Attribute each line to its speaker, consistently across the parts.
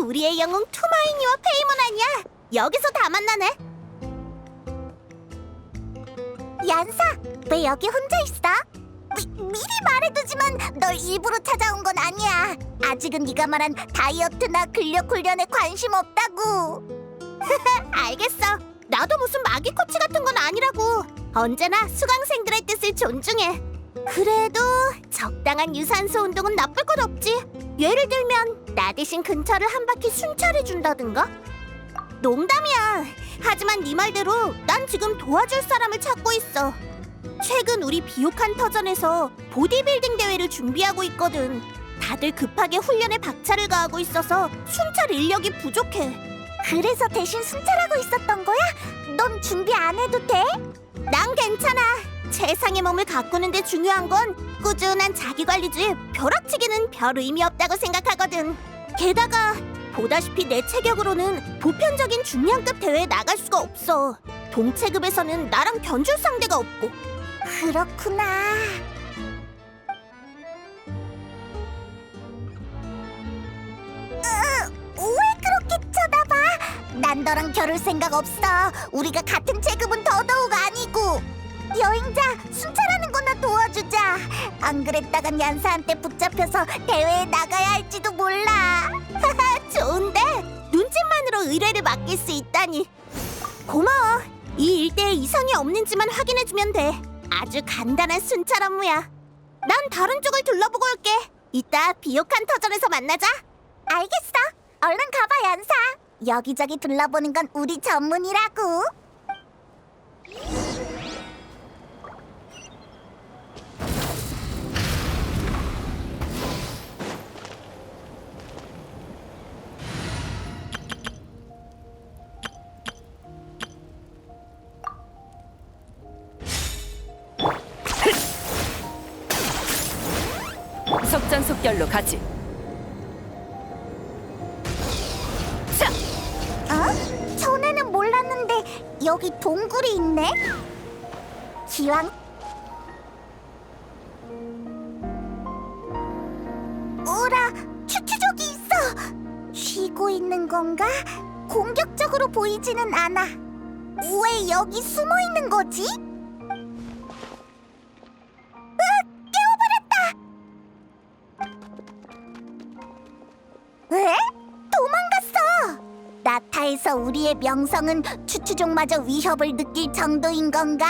Speaker 1: 우리의 영웅 투마이니와 페이몬 아니야? 여기서 다 만나네. 얀사, 왜 여기 혼자 있어? 미리 말해두지만 널 일부러 찾아온 건 아니야. 아직은 네가 말한 다이어트나 근력 훈련에 관심 없다고. 알겠어. 나도 무슨 마기 코치 같은 건 아니라고. 언제나 수강생들의 뜻을 존중해. 그래도 적당한 유산소 운동은 나쁠 건 없지. 예를 들면 나 대신 근처를 한 바퀴 순찰해준다든가? 농담이야. 하지만 네 말대로 난 지금 도와줄 사람을 찾고 있어. 최근 우리 비옥한 터전에서 보디빌딩 대회를 준비하고 있거든. 다들 급하게 훈련에 박차를 가하고 있어서 순찰 인력이 부족해. 그래서 대신 순찰하고 있었던 거야? 넌 준비 안 해도 돼? 난 괜찮아. 최상의 몸을 가꾸는데 중요한 건 꾸준한 자기관리지 벼락치기는 별 의미 없다고 생각하거든. 게다가 보다시피 내 체격으로는 보편적인 중량급 대회에 나갈 수가 없어. 동체급에서는 나랑 견줄 상대가 없고. 그렇구나. 왜 그렇게 쳐다봐? 난 너랑 겨룰 생각 없어. 우리가 같은 체급은 더더욱 아니고. 여행자, 순찰하는 거나 도와주자. 안 그랬다간 얀사한테 붙잡혀서 대회에 나가야 할지도 몰라. 좋은데? 눈짓만으로 의뢰를 맡길 수 있다니. 고마워. 이 일대에 이상이 없는지만 확인해주면 돼. 아주 간단한 순찰 업무야. 난 다른 쪽을 둘러보고 올게. 이따 비옥한 터전에서 만나자. 알겠어. 얼른 가봐, 얀사. 여기저기 둘러보는 건 우리 전문이라고.
Speaker 2: 속전속결로 가지. 자,
Speaker 1: 전에는 몰랐는데 여기 동굴이 있네. 기왕 오라, 추추족이 있어. 쉬고 있는 건가? 공격적으로 보이지는 않아. 왜 여기 숨어 있는 거지? 왜? 도망갔어! 나타에서 우리의 명성은 추추족마저 위협을 느낄 정도인 건가?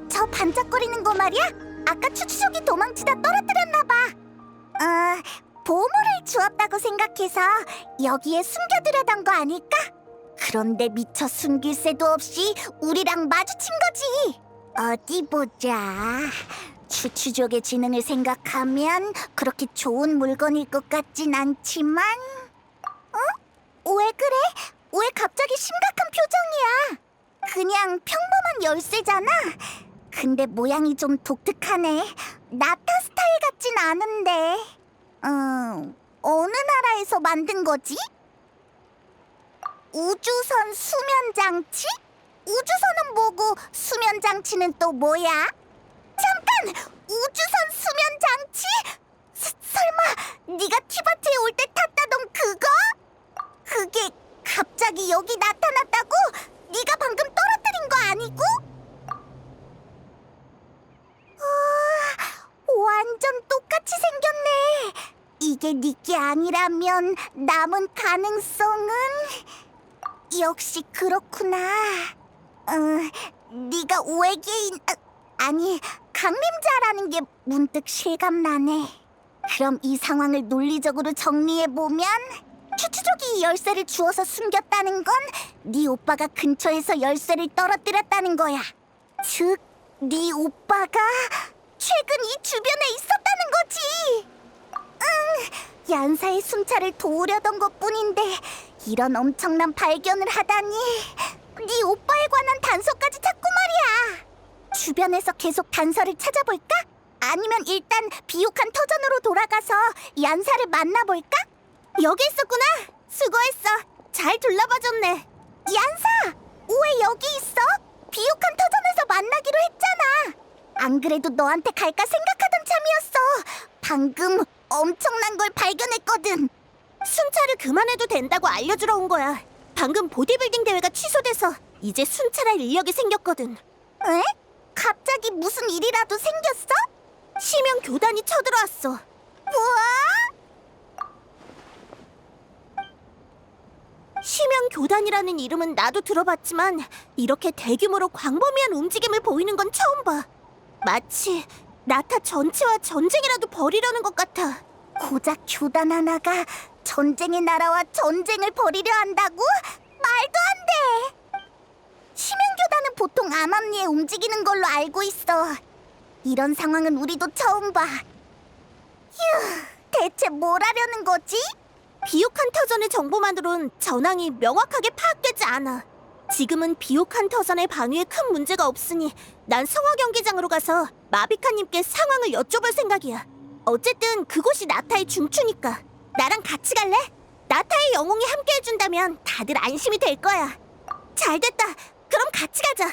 Speaker 1: 저 반짝거리는 거 말이야? 아까 추추족이 도망치다 떨어뜨렸나 봐. 보물을 주었다고 생각해서 여기에 숨겨두려던 거 아닐까? 그런데 미처 숨길 새도 없이 우리랑 마주친 거지. 어디 보자. 추추족의 지능을 생각하면 그렇게 좋은 물건일 것 같진 않지만. 왜 그래? 왜 갑자기 심각한 표정이야? 그냥 평범한 열쇠잖아. 근데 모양이 좀 독특하네. 나타 스타일 같진 않은데. 어느 나라에서 만든 거지? 우주선 수면장치? 우주선은 뭐고 수면장치는 또 뭐야? 잠깐! 우주선 수면장치? 설마 네가 티바트에 올 때 탔다던 그거? 그게 갑자기 여기 나타났다고? 네가 방금 떨어뜨린 거 아니고? 완전 똑같이 생겼네. 이게 네게 아니라면 남은 가능성은? 역시 그렇구나. 네가 외계인... 아니, 강림자라는 게 문득 실감나네. 그럼 이 상황을 논리적으로 정리해보면 추추족이 이 열쇠를 주워서 숨겼다는 건 네 오빠가 근처에서 열쇠를 떨어뜨렸다는 거야. 즉, 네 오빠가 최근 이 주변에 있었다는 거지. 얀사의 순찰을 도우려던 것뿐인데 이런 엄청난 발견을 하다니. 네 오빠에 관한 단서까지 찾고 말이야. 주변에서 계속 단서를 찾아볼까? 아니면 일단 비옥한 터전으로 돌아가서 얀사를 만나볼까? 여기 있었구나. 수고했어. 잘 둘러봐줬네. 얀사! 왜 여기 있어? 비옥한 터전에서 만나기로 했잖아. 안 그래도 너한테 갈까 생각하던 참이었어. 방금 엄청난 걸 발견했거든. 순찰을 그만해도 된다고 알려주러 온 거야. 방금 보디빌딩 대회가 취소돼서 이제 순찰할 인력이 생겼거든. 에? 갑자기 무슨 일이라도 생겼어? 심연 교단이 쳐들어왔어. 우와! 심연 교단이라는 이름은 나도 들어봤지만 이렇게 대규모로 광범위한 움직임을 보이는 건 처음 봐. 마치 나타 전체와 전쟁이라도 벌이려는 것 같아. 고작 교단 하나가 전쟁의 나라와 전쟁을 벌이려 한다고? 말도 안 돼! 심연교단은 보통 암암리에 움직이는 걸로 알고 있어. 이런 상황은 우리도 처음 봐. 휴, 대체 뭘 하려는 거지? 비옥한터전의 정보만으론 전황이 명확하게 파악되지 않아. 지금은 비옥한터전의 방위에 큰 문제가 없으니 난 성화 경기장으로 가서 마비카님께 상황을 여쭤볼 생각이야. 어쨌든 그곳이 나타의 중추니까. 나랑 같이 갈래? 나타의 영웅이 함께 해준다면 다들 안심이 될 거야. 잘됐다. 그럼 같이 가자.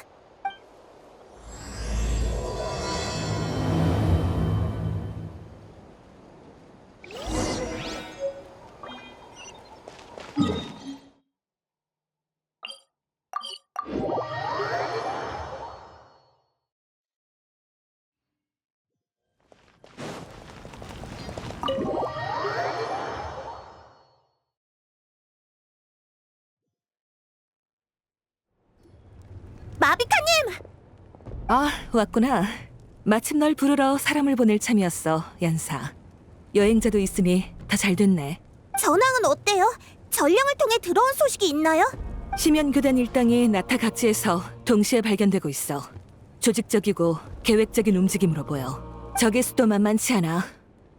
Speaker 1: 마비카님!
Speaker 2: 아, 왔구나. 마침 널 부르러 사람을 보낼 참이었어, 연사. 여행자도 있으니 다 잘 됐네.
Speaker 1: 전황은 어때요? 전령을 통해 들어온 소식이 있나요?
Speaker 2: 심연교단 일당이 나타 각지에서 동시에 발견되고 있어. 조직적이고 계획적인 움직임으로 보여. 적의 수도 만만치 않아.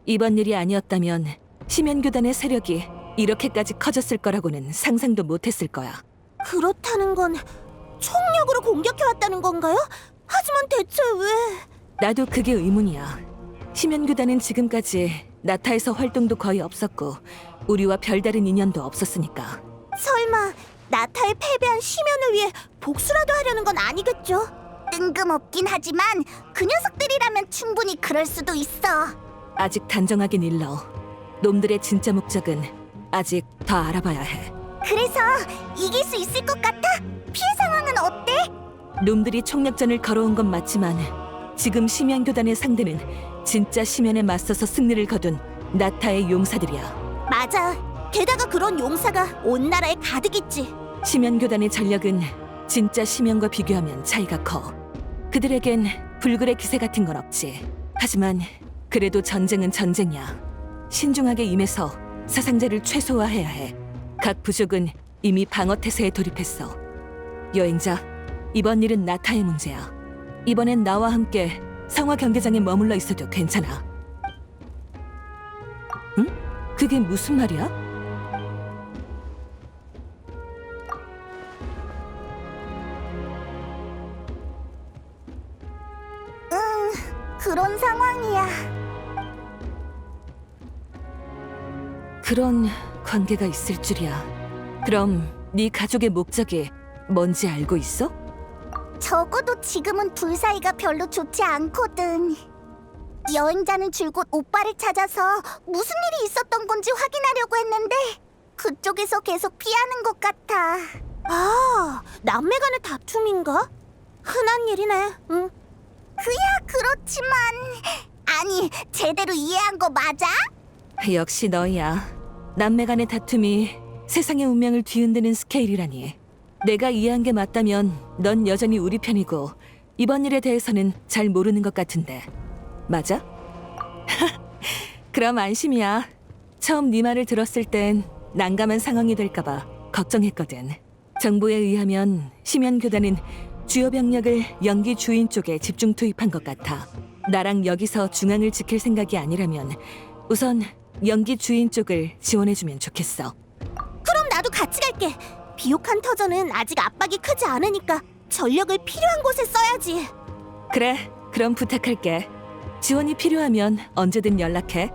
Speaker 2: 이번 일이 아니었다면 심연교단의 세력이 이렇게까지 커졌을 거라고는 상상도 못했을 거야.
Speaker 1: 그렇다는 건 총력으로 공격해왔다는 건가요? 하지만 대체 왜...
Speaker 2: 나도 그게 의문이야. 심연교단은 지금까지 나타에서 활동도 거의 없었고 우리와 별다른 인연도 없었으니까.
Speaker 1: 설마 나타에 패배한 심연을 위해 복수라도 하려는 건 아니겠죠? 뜬금없긴 하지만 그 녀석들이라면 충분히 그럴 수도 있어.
Speaker 2: 아직 단정하긴 일러. 놈들의 진짜 목적은 아직 더 알아봐야 해.
Speaker 1: 그래서 이길 수 있을 것 같아? 피해 상황은 어때?
Speaker 2: 놈들이 총력전을 걸어온 건 맞지만 지금 심연교단의 상대는 진짜 심연에 맞서서 승리를 거둔 나타의 용사들이야.
Speaker 1: 맞아. 게다가 그런 용사가 온 나라에 가득 있지.
Speaker 2: 심연교단의 전력은 진짜 심연과 비교하면 차이가 커. 그들에겐 불굴의 기세 같은 건 없지. 하지만 그래도 전쟁은 전쟁이야. 신중하게 임해서 사상자를 최소화해야 해. 각 부족은 이미 방어태세에 돌입했어. 여행자, 이번 일은 나타의 문제야. 이번엔 나와 함께 성화 경기장에 머물러 있어도 괜찮아. 응? 그게 무슨 말이야?
Speaker 1: 그런 상황이야.
Speaker 2: 그런 관계가 있을 줄이야. 그럼 네 가족의 목적이 뭔지 알고 있어?
Speaker 1: 적어도 지금은 둘 사이가 별로 좋지 않거든. 여행자는 줄곧 오빠를 찾아서 무슨 일이 있었던 건지 확인하려고 했는데 그쪽에서 계속 피하는 것 같아. 아, 남매 간의 다툼인가? 흔한 일이네. 응. 그야 그렇지만... 아니, 제대로 이해한 거 맞아?
Speaker 2: 역시 너야. 남매 간의 다툼이 세상의 운명을 뒤흔드는 스케일이라니. 내가 이해한 게 맞다면 넌 여전히 우리 편이고 이번 일에 대해서는 잘 모르는 것 같은데 맞아? 그럼 안심이야. 처음 네 말을 들었을 땐 난감한 상황이 될까봐 걱정했거든. 정보에 의하면 심연교단은 주요 병력을 연기 주인 쪽에 집중 투입한 것 같아. 나랑 여기서 중앙을 지킬 생각이 아니라면 우선 연기 주인 쪽을 지원해주면 좋겠어.
Speaker 1: 그럼 나도 같이 갈게. 비옥한 터전은 아직 압박이 크지 않으니까 전력을 필요한 곳에 써야지.
Speaker 2: 그래, 그럼 부탁할게. 지원이 필요하면 언제든 연락해.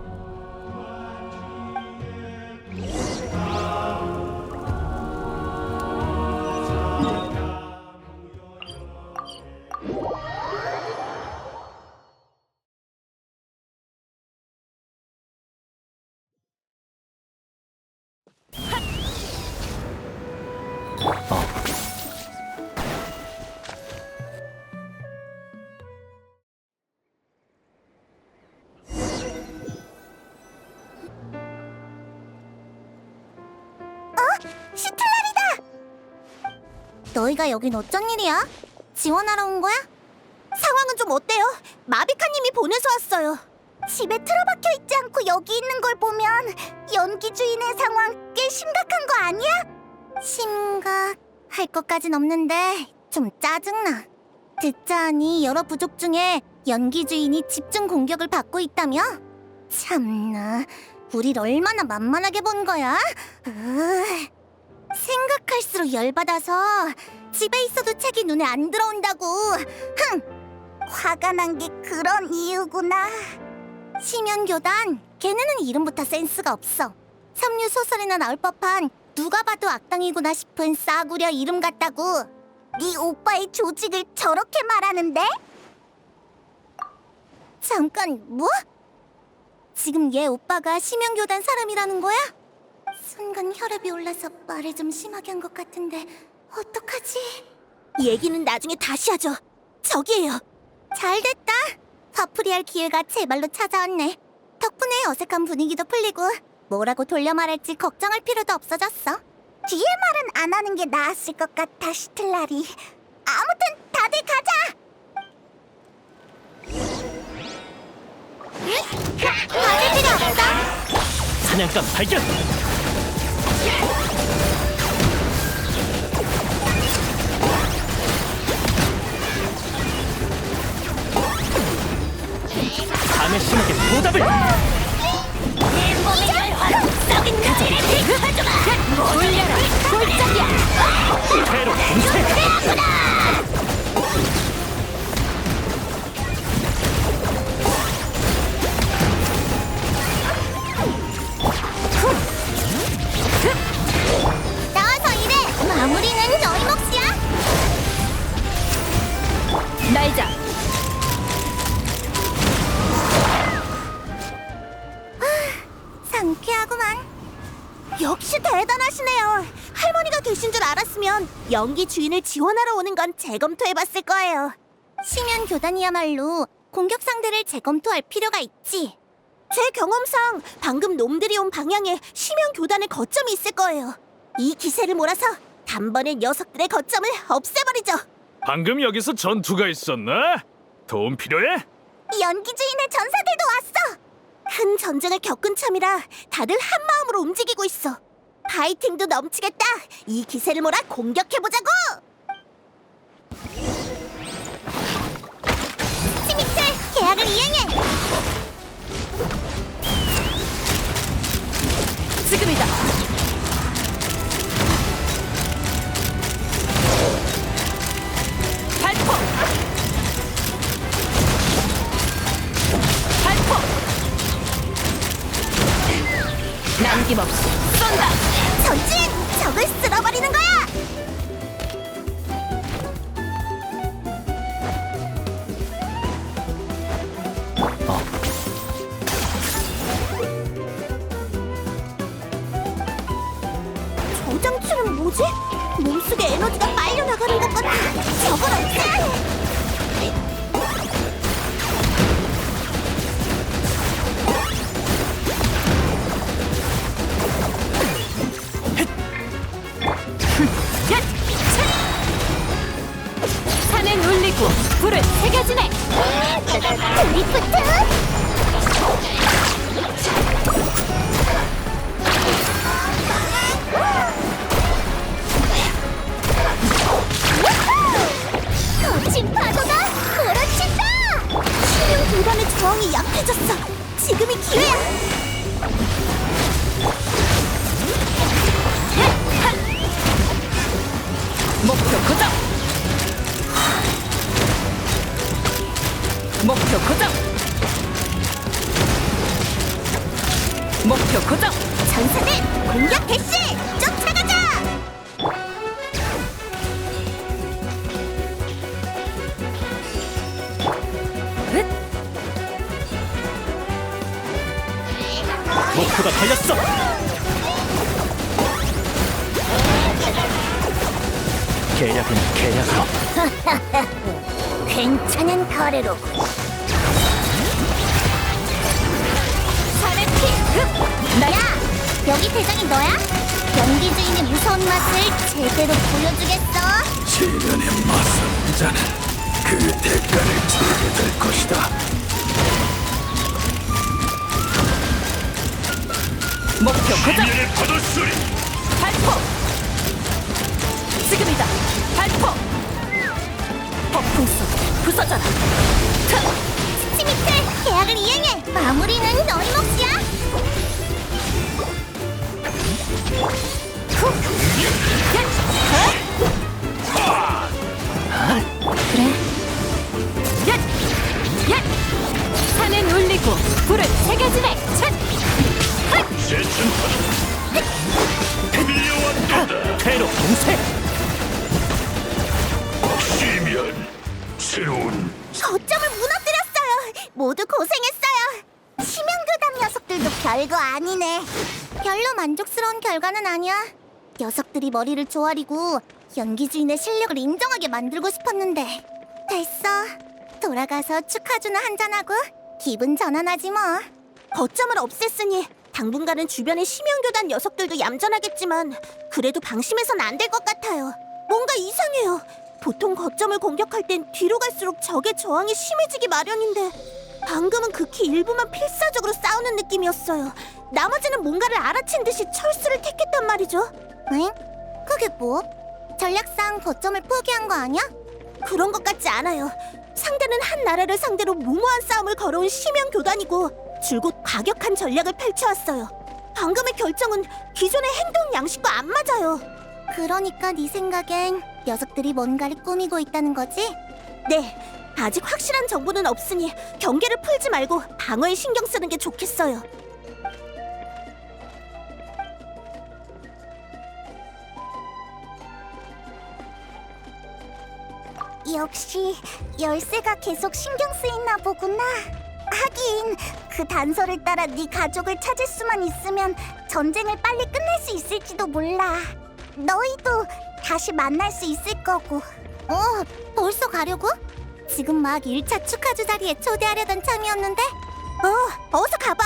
Speaker 1: 시틀라리다! 너희가 여긴 어쩐 일이야? 지원하러 온 거야? 상황은 좀 어때요? 마비카님이 보내서 왔어요. 집에 틀어박혀 있지 않고 여기 있는 걸 보면 연기 주인의 상황 꽤 심각한 거 아니야? 심각할 것까진 없는데 좀 짜증나. 듣자 하니 여러 부족 중에 연기 주인이 집중 공격을 받고 있다며? 참나, 우릴 얼마나 만만하게 본 거야? 생각할수록 열받아서 집에 있어도 책이 눈에 안 들어온다고. 흥! 화가 난 게 그런 이유구나. 심연교단, 걔네는 이름부터 센스가 없어. 삼류 소설이나 나올 법한 누가 봐도 악당이구나 싶은 싸구려 이름 같다고. 네 오빠의 조직을 저렇게 말하는데? 잠깐, 뭐? 지금 얘 오빠가 심연교단 사람이라는 거야? 순간 혈압이 올라서 말을 좀 심하게 한 것 같은데 어떡하지? 얘기는 나중에 다시 하죠. 저기에요. 잘됐다. 화풀이할 기회가 제발로 찾아왔네. 덕분에 어색한 분위기도 풀리고 뭐라고 돌려 말할지 걱정할 필요도 없어졌어. 뒤에 말은 안 하는 게 나았을 것 같아, 시틀라리. 아무튼 다들 가자. 받을 필요 없어.
Speaker 3: 사냥감 발견! 감의 심하게 보답을!
Speaker 1: 썩은 가지를 비켜주마. 올려라, 골짜기야.
Speaker 3: 회로 공세!
Speaker 1: 나와서 일해. 마무리는 너희 몫이야.
Speaker 2: 날자.
Speaker 1: 상쾌하구만. 역시 대단하시네요. 할머니가 계신 줄 알았으면 연기 주인을 지원하러 오는 건 재검토해봤을 거예요. 심연 교단이야말로 공격 상대를 재검토할 필요가 있지. 제 경험상 방금 놈들이 온 방향에 심연 교단의 거점이 있을 거예요. 이 기세를 몰아서 단번에 녀석들의 거점을 없애버리죠.
Speaker 4: 방금 여기서 전투가 있었나? 도움 필요해?
Speaker 1: 연기 주인의 전사들도 왔어. 큰 전쟁을 겪은 참이라 다들 한 마음으로 움직이고 있어. 파이팅도 넘치겠다. 이 기세를 몰아 공격해보자고. 스미틀, 계약을 이행해.
Speaker 2: 지금이다. 발포. 발포. 남김없이 쏜다.
Speaker 1: 전진! 적을 쓸어버리는 거야. 저 장치는 뭐지? 몸속에 에너지가 빨려 나가는 것 같아. 저걸 없애야 해.
Speaker 2: 산에 눌리고 불을 새겨주네.
Speaker 1: 드리프트! 거친 파도가 몰아친다! 신용 교단의 저항이 약해졌어. 지금이 기회야.
Speaker 2: 목표 고정. 목표 고정. 목표 고정.
Speaker 1: 전사들 공격 개시! 쫓아가자!
Speaker 2: 읒.
Speaker 3: 목표가 달렸어! 계약은 계약으로.
Speaker 1: 괜찮은 거래로.
Speaker 2: 산의 피. 흡.
Speaker 1: 야! 여기 대장이 너야? 연기 주인의 무서운 맛을 제대로 보여주겠어.
Speaker 5: 시련에 맞선 자는 그 대가를 치르게 될 것이다.
Speaker 2: 목표 고정.
Speaker 5: 받았으리.
Speaker 2: 발포. 지금이다. 발포. 폭풍 속 부서져라.
Speaker 1: 스미트, 계약을 이행해. 마무리는 너희 몫이야.
Speaker 2: 그래. 얏! 얏! 산은 울리고 불은 새겨지네. 얏!
Speaker 3: 회로 공세.
Speaker 5: 시면 새로운
Speaker 1: 거점을 무너뜨렸어요. 모두 고생했어요. 심연교단 녀석들도 별거 아니네. 별로 만족스러운 결과는 아니야. 녀석들이 머리를 조아리고 연기 주인의 실력을 인정하게 만들고 싶었는데 됐어. 돌아가서 축하주나 한잔하고 기분 전환하지 뭐. 거점을 없앴으니 당분간은 주변의 심연교단 녀석들도 얌전하겠지만 그래도 방심해선 안 될 것 같아요. 뭔가 이상해요. 보통 거점을 공격할 땐 뒤로 갈수록 적의 저항이 심해지기 마련인데 방금은 극히 일부만 필사적으로 싸우는 느낌이었어요. 나머지는 뭔가를 알아챈 듯이 철수를 택했단 말이죠. 응? 그게 뭐? 전략상 거점을 포기한 거 아니야? 그런 것 같지 않아요. 상대는 한 나라를 상대로 무모한 싸움을 걸어온 심연 교단이고 줄곧 과격한 전략을 펼쳐왔어요. 방금의 결정은 기존의 행동 양식과 안 맞아요. 그러니까 네 생각엔 녀석들이 뭔가를 꾸미고 있다는 거지? 네, 아직 확실한 정보는 없으니 경계를 풀지 말고 방어에 신경 쓰는 게 좋겠어요. 역시 열쇠가 계속 신경 쓰이나 보구나. 하긴 그 단서를 따라 네 가족을 찾을 수만 있으면 전쟁을 빨리 끝낼 수 있을지도 몰라. 너희도 다시 만날 수 있을 거고. 벌써 가려고? 지금 막 1차 축하주 자리에 초대하려던 참이었는데? 어서 가봐.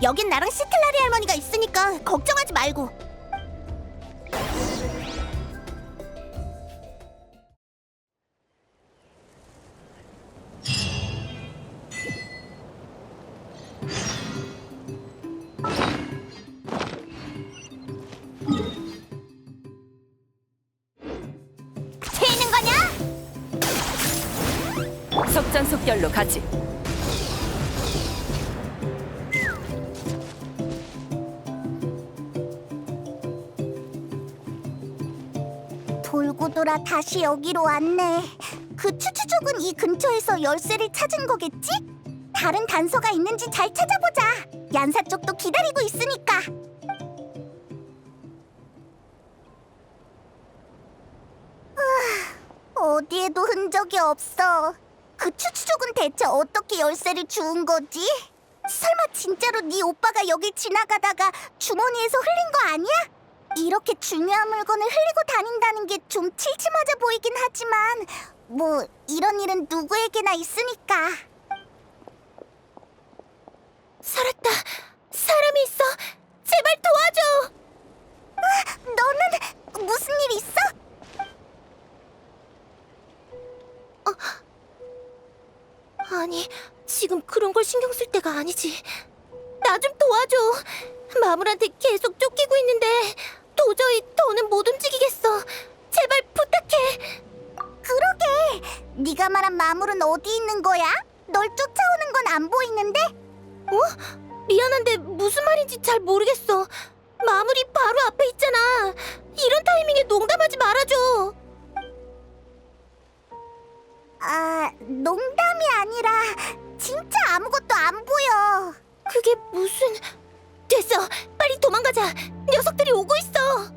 Speaker 1: 여긴 나랑 시틀라리 할머니가 있으니까 걱정하지 말고. 튀는 거냐?
Speaker 2: 속전속결로 가지.
Speaker 1: 돌고 돌아 다시 여기로 왔네. 그 추추족은 이 근처에서 열쇠를 찾은 거겠지? 다른 단서가 있는지 잘 찾아보자. 얀사 쪽도 기다리고 있으니까. 어디에도 흔적이 없어. 그 추추족은 대체 어떻게 열쇠를 주운 거지? 설마 진짜로 네 오빠가 여길 지나가다가 주머니에서 흘린 거 아니야? 이렇게 중요한 물건을 흘리고 다닌다는 게 좀 칠칠맞아 보이긴 하지만 뭐 이런 일은 누구에게나 있으니까. 살았다. 사람이 있어. 제발 도와줘. 너는 무슨 일 있어? 아니, 지금 그런 걸 신경 쓸 때가 아니지. 나 좀 도와줘. 마물한테 계속 쫓기고 있는데 도저히 더는 못 움직이겠어. 제발 부탁해. 그러게. 네가 말한 마물은 어디 있는 거야? 널 쫓아오는 건 안 보이는데? 미안한데 무슨 말인지 잘 모르겠어. 마물이 바로 앞에 있잖아. 이런 타이밍에 농담하지 말아줘. 농담이 아니라 진짜 아무것도 안 보여. 그게 무슨... 됐어, 빨리 도망가자. 녀석들이 오고 있어.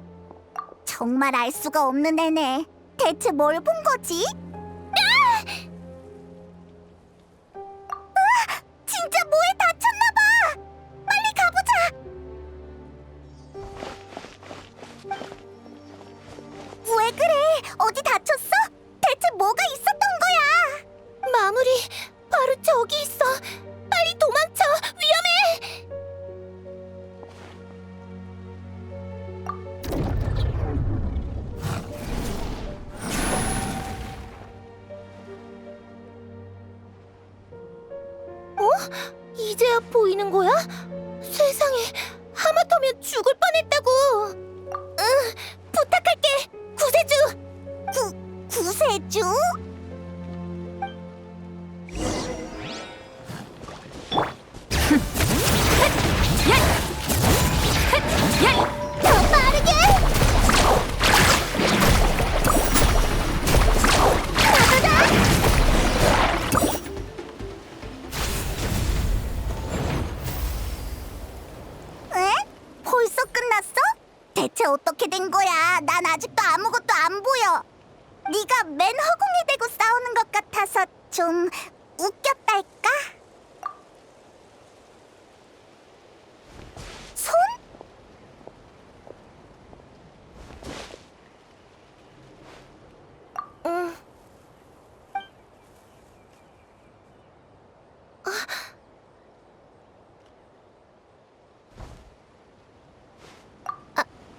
Speaker 1: 정말 알 수가 없는 애네. 대체 뭘 본 거지? 진짜 뭐에 다쳤나 봐. 빨리 가보자. 왜 그래? 어디 다쳤어? 대체 뭐가 있었던 거야? 마무리 바로 저기 있어. 빨리 도망쳐. 위험해. 보이는 거야? 세상에, 하마터면 죽을 뻔했다고. 응, 부탁할게, 구세주. 구세주? 더 빠르게! 에? 벌써 끝났어? 대체 어떻게 된 거야? 난 아직도 아무것도 안 보여. 네가 맨 허공에 대고 싸우는 것 같아서 좀 웃겼달까? 손? 응.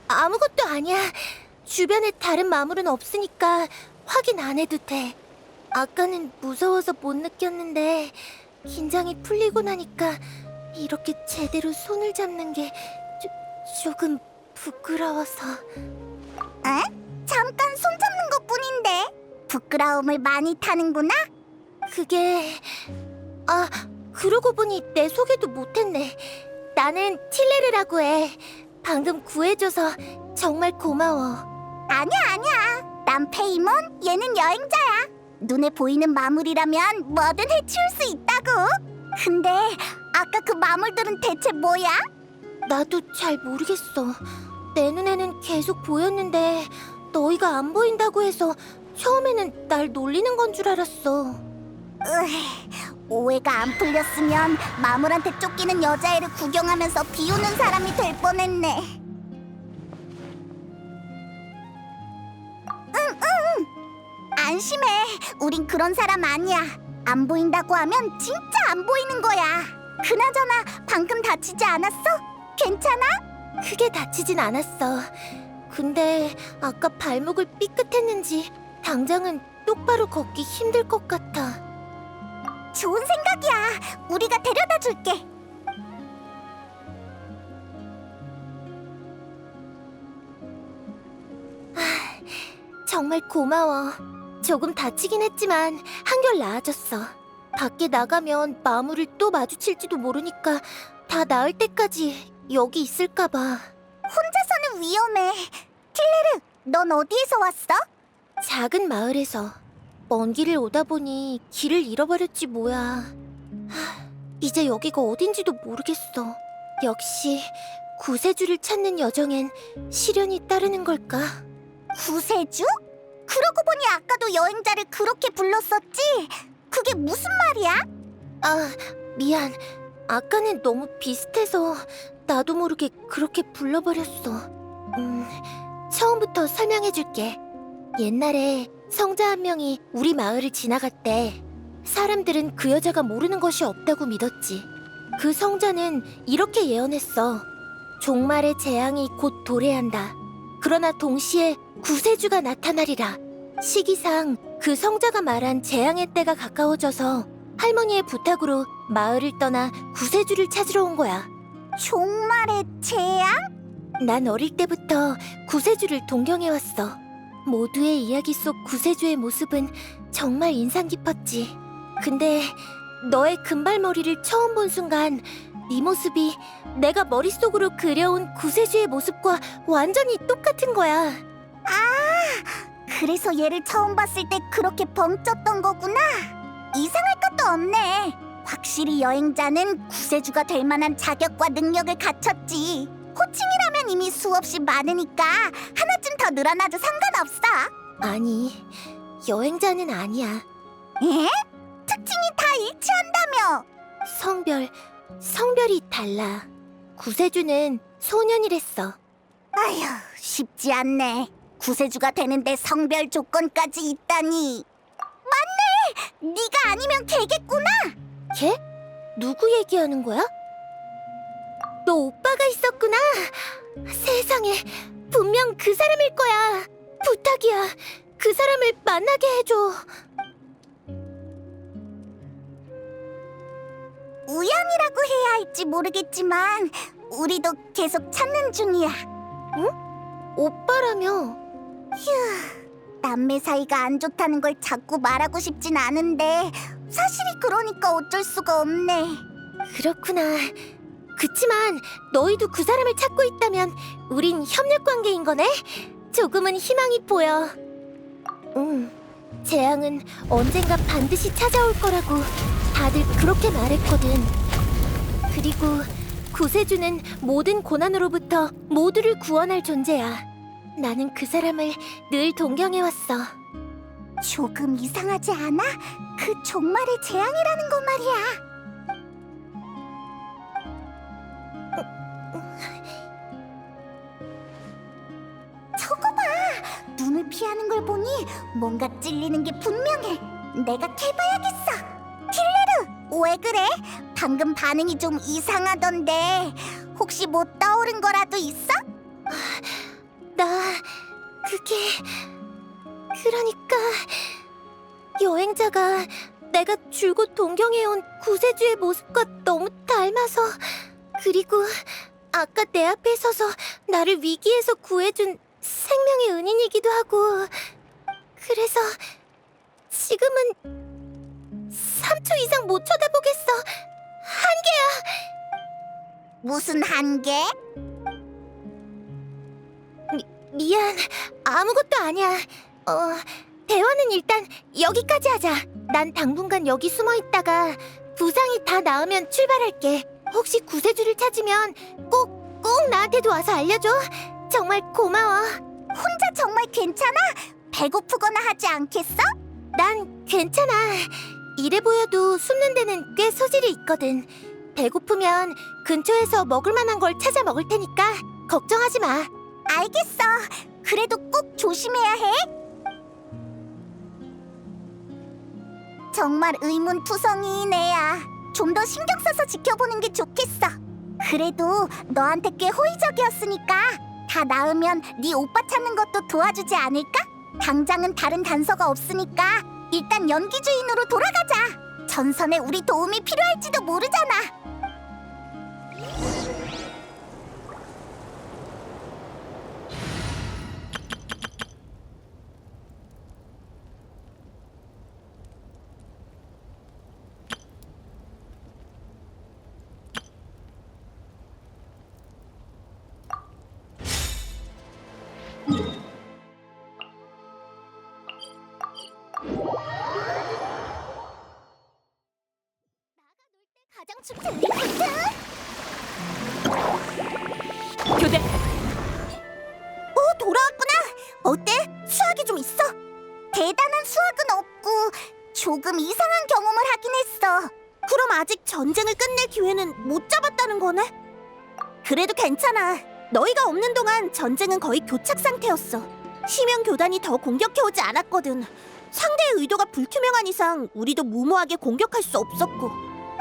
Speaker 1: 아무것도 아니야. 주변에 다른 마물은 없으니까 확인 안 해도 돼. 아까는 무서워서 못 느꼈는데 긴장이 풀리고 나니까 이렇게 제대로 손을 잡는 게 조금 부끄러워서. 에? 잠깐 손 잡는 것뿐인데 부끄러움을 많이 타는구나? 그게... 그러고 보니 내 소개도 못했네. 나는 틸레르라고 해. 방금 구해줘서 정말 고마워. 아니야. 난 페이몬, 얘는 여행자야. 눈에 보이는 마물이라면 뭐든 해치울 수 있다고. 근데 아까 그 마물들은 대체 뭐야? 나도 잘 모르겠어. 내 눈에는 계속 보였는데 너희가 안 보인다고 해서 처음에는 날 놀리는 건 줄 알았어. 오해가 안 풀렸으면 마물한테 쫓기는 여자애를 구경하면서 비우는 사람이 될 뻔했네. 응. 안심해. 우린 그런 사람 아니야. 안 보인다고 하면 진짜 안 보이는 거야. 그나저나 방금 다치지 않았어? 괜찮아? 크게 다치진 않았어. 근데 아까 발목을 삐끗했는지 당장은 똑바로 걷기 힘들 것 같아. 좋은 생각이야. 우리가 데려다 줄게. 정말 고마워. 조금 다치긴 했지만 한결 나아졌어. 밖에 나가면 마물을 또 마주칠지도 모르니까 다 나을 때까지 여기 있을까 봐. 혼자서는 위험해. 틸레르, 넌 어디에서 왔어? 작은 마을에서. 먼 길을 오다 보니 길을 잃어버렸지 뭐야. 이제 여기가 어딘지도 모르겠어. 역시 구세주를 찾는 여정엔 시련이 따르는 걸까? 구세주? 그러고 보니 아까도 여행자를 그렇게 불렀었지? 그게 무슨 말이야? 미안. 아까는 너무 비슷해서 나도 모르게 그렇게 불러버렸어. 처음부터 설명해줄게. 옛날에 성자 한 명이 우리 마을을 지나갔대. 사람들은 그 여자가 모르는 것이 없다고 믿었지. 그 성자는 이렇게 예언했어. 종말의 재앙이 곧 도래한다. 그러나 동시에 구세주가 나타나리라. 시기상 그 성자가 말한 재앙의 때가 가까워져서 할머니의 부탁으로 마을을 떠나 구세주를 찾으러 온 거야. 종말의 재앙? 난 어릴 때부터 구세주를 동경해왔어. 모두의 이야기 속 구세주의 모습은 정말 인상 깊었지. 근데 너의 금발머리를 처음 본 순간 네 모습이 내가 머릿속으로 그려온 구세주의 모습과 완전히 똑같은 거야. 그래서 얘를 처음 봤을 때 그렇게 벙쪘던 거구나. 이상할 것도 없네. 확실히 여행자는 구세주가 될 만한 자격과 능력을 갖췄지. 호칭이라면 이미 수없이 많으니까 하나쯤 더 늘어나도 상관없어. 아니, 여행자는 아니야. 에? 특징이 다 일치한다며. 성별이 달라. 구세주는 소년이랬어. 아휴, 쉽지 않네. 구세주가 되는데 성별 조건까지 있다니. 맞네! 네가 아니면 걔겠구나. 걔? 누구 얘기하는 거야? 너 오빠가 있었구나. 세상에, 분명 그 사람일 거야. 부탁이야, 그 사람을 만나게 해줘. 우연이라고 해야 할지 모르겠지만 우리도 계속 찾는 중이야.
Speaker 6: 오빠라며?
Speaker 1: 남매 사이가 안 좋다는 걸 자꾸 말하고 싶진 않은데 사실이 그러니까 어쩔 수가 없네.
Speaker 6: 그렇구나. 그치만 너희도 그 사람을 찾고 있다면 우린 협력 관계인 거네? 조금은 희망이 보여. 재앙은 언젠가 반드시 찾아올 거라고 다들 그렇게 말했거든. 그리고 구세주는 모든 고난으로부터 모두를 구원할 존재야. 나는 그 사람을 늘 동경해왔어.
Speaker 1: 조금 이상하지 않아? 그 종말의 재앙이라는 거 말이야. 저거 봐! 눈을 피하는 걸 보니 뭔가 찔리는 게 분명해. 내가 캐봐야겠어. 킬레르, 왜 그래? 방금 반응이 좀 이상하던데 혹시 뭐 떠오른 거라도 있어?
Speaker 6: 그러니까 여행자가 내가 줄곧 동경해온 구세주의 모습과 너무 닮아서, 그리고 아까 내 앞에 서서 나를 위기에서 구해준 생명의 은인이기도 하고, 그래서 지금은 3초 이상 못 쳐다보겠어.
Speaker 1: 무슨 한계?
Speaker 6: 미안, 아무것도 아니야. 대화는 일단 여기까지 하자. 난 당분간 여기 숨어 있다가 부상이 다 나으면 출발할게. 혹시 구세주를 찾으면 꼭 나한테도 와서 알려줘. 정말 고마워.
Speaker 1: 혼자 정말 괜찮아? 배고프거나 하지 않겠어?
Speaker 6: 난 괜찮아. 이래 보여도 숨는 데는 꽤 소질이 있거든. 배고프면 근처에서 먹을 만한 걸 찾아 먹을 테니까 걱정하지 마.
Speaker 1: 알겠어. 그래도 꼭 조심해야 해. 정말 의문투성이인 애야. 좀 더 신경 써서 지켜보는 게 좋겠어. 그래도 너한테 꽤 호의적이었으니까 다 나으면 네 오빠 찾는 것도 도와주지 않을까? 당장은 다른 단서가 없으니까 일단 연기 주인으로 돌아가자. 전선에 우리 도움이 필요할지도 모르잖아. 가장 춥은 리포트!
Speaker 2: 교대
Speaker 1: 오, 돌아왔구나! 어때? 수학이 좀 있어? 대단한 수학은 없고 조금 이상한 경험을 하긴 했어. 그럼 아직 전쟁을 끝낼 기회는 못 잡았다는 거네? 그래도 괜찮아. 너희가 없는 동안 전쟁은 거의 교착 상태였어. 심연 교단이 더 공격해오지 않았거든. 상대의 의도가 불투명한 이상 우리도 무모하게 공격할 수 없었고,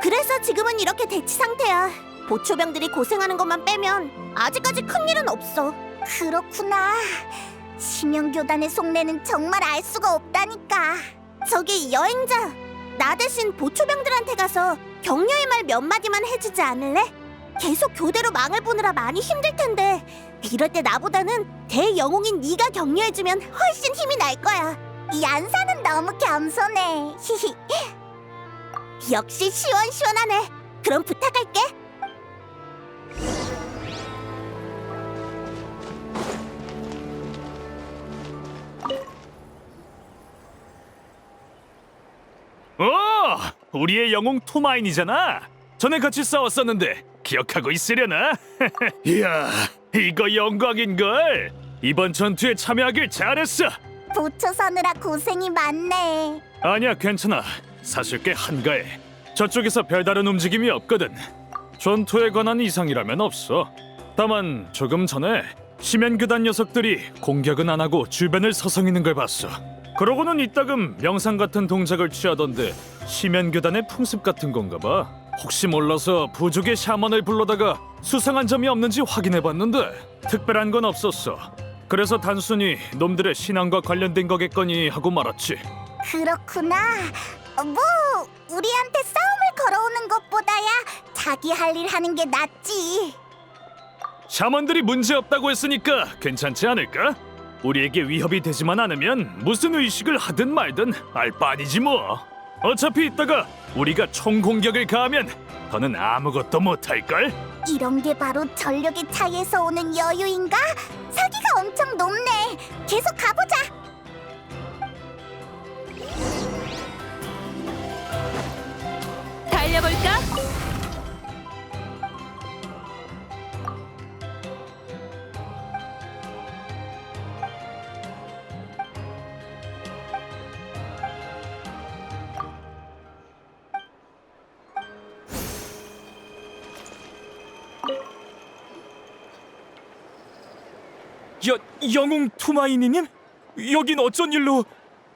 Speaker 1: 그래서 지금은 이렇게 대치 상태야. 보초병들이 고생하는 것만 빼면 아직까지 큰일은 없어. 그렇구나. 심연교단의 속내는 정말 알 수가 없다니까. 저기 여행자, 나 대신 보초병들한테 가서 격려의 말 몇 마디만 해주지 않을래? 계속 교대로 망을 보느라 많이 힘들 텐데 이럴 때 나보다는 대영웅인 네가 격려해주면 훨씬 힘이 날 거야. 이 안사는 너무 겸손해. 히히. 역시 시원시원하네. 그럼 부탁할게.
Speaker 4: 우리의 영웅 토마인이잖아. 전에 같이 싸웠었는데 기억하고 있으려나? 이야, 이거 영광인걸. 이번 전투에 참여하길 잘했어.
Speaker 1: 보초 서느라 고생이 많네.
Speaker 4: 아니야, 괜찮아. 사실 꽤 한가해. 저쪽에서 별다른 움직임이 없거든. 전투에 관한 이상이라면 없어. 다만 조금 전에 심연교단 녀석들이 공격은 안 하고 주변을 서성이는 걸 봤어. 그러고는 이따금 명상 같은 동작을 취하던데 심연교단의 풍습 같은 건가 봐. 혹시 몰라서 부족의 샤먼을 불러다가 수상한 점이 없는지 확인해봤는데 특별한 건 없었어. 그래서 단순히 놈들의 신앙과 관련된 거겠거니 하고 말았지.
Speaker 1: 그렇구나. 뭐 우리한테 싸움을 걸어오는 것보다야 자기 할 일 하는 게 낫지.
Speaker 4: 샤먼들이 문제 없다고 했으니까 괜찮지 않을까? 우리에게 위협이 되지만 않으면 무슨 의식을 하든 말든 알 바 아니지 뭐. 어차피 이따가 우리가 총 공격을 가하면 더는 아무것도 못할걸?
Speaker 1: 이런 게 바로 전력의 차이에서 오는 여유인가? 사기가 엄청 높네. 계속 가보자.
Speaker 2: 달려볼까?
Speaker 3: 영웅 투마이니님? 여긴 어쩐 일로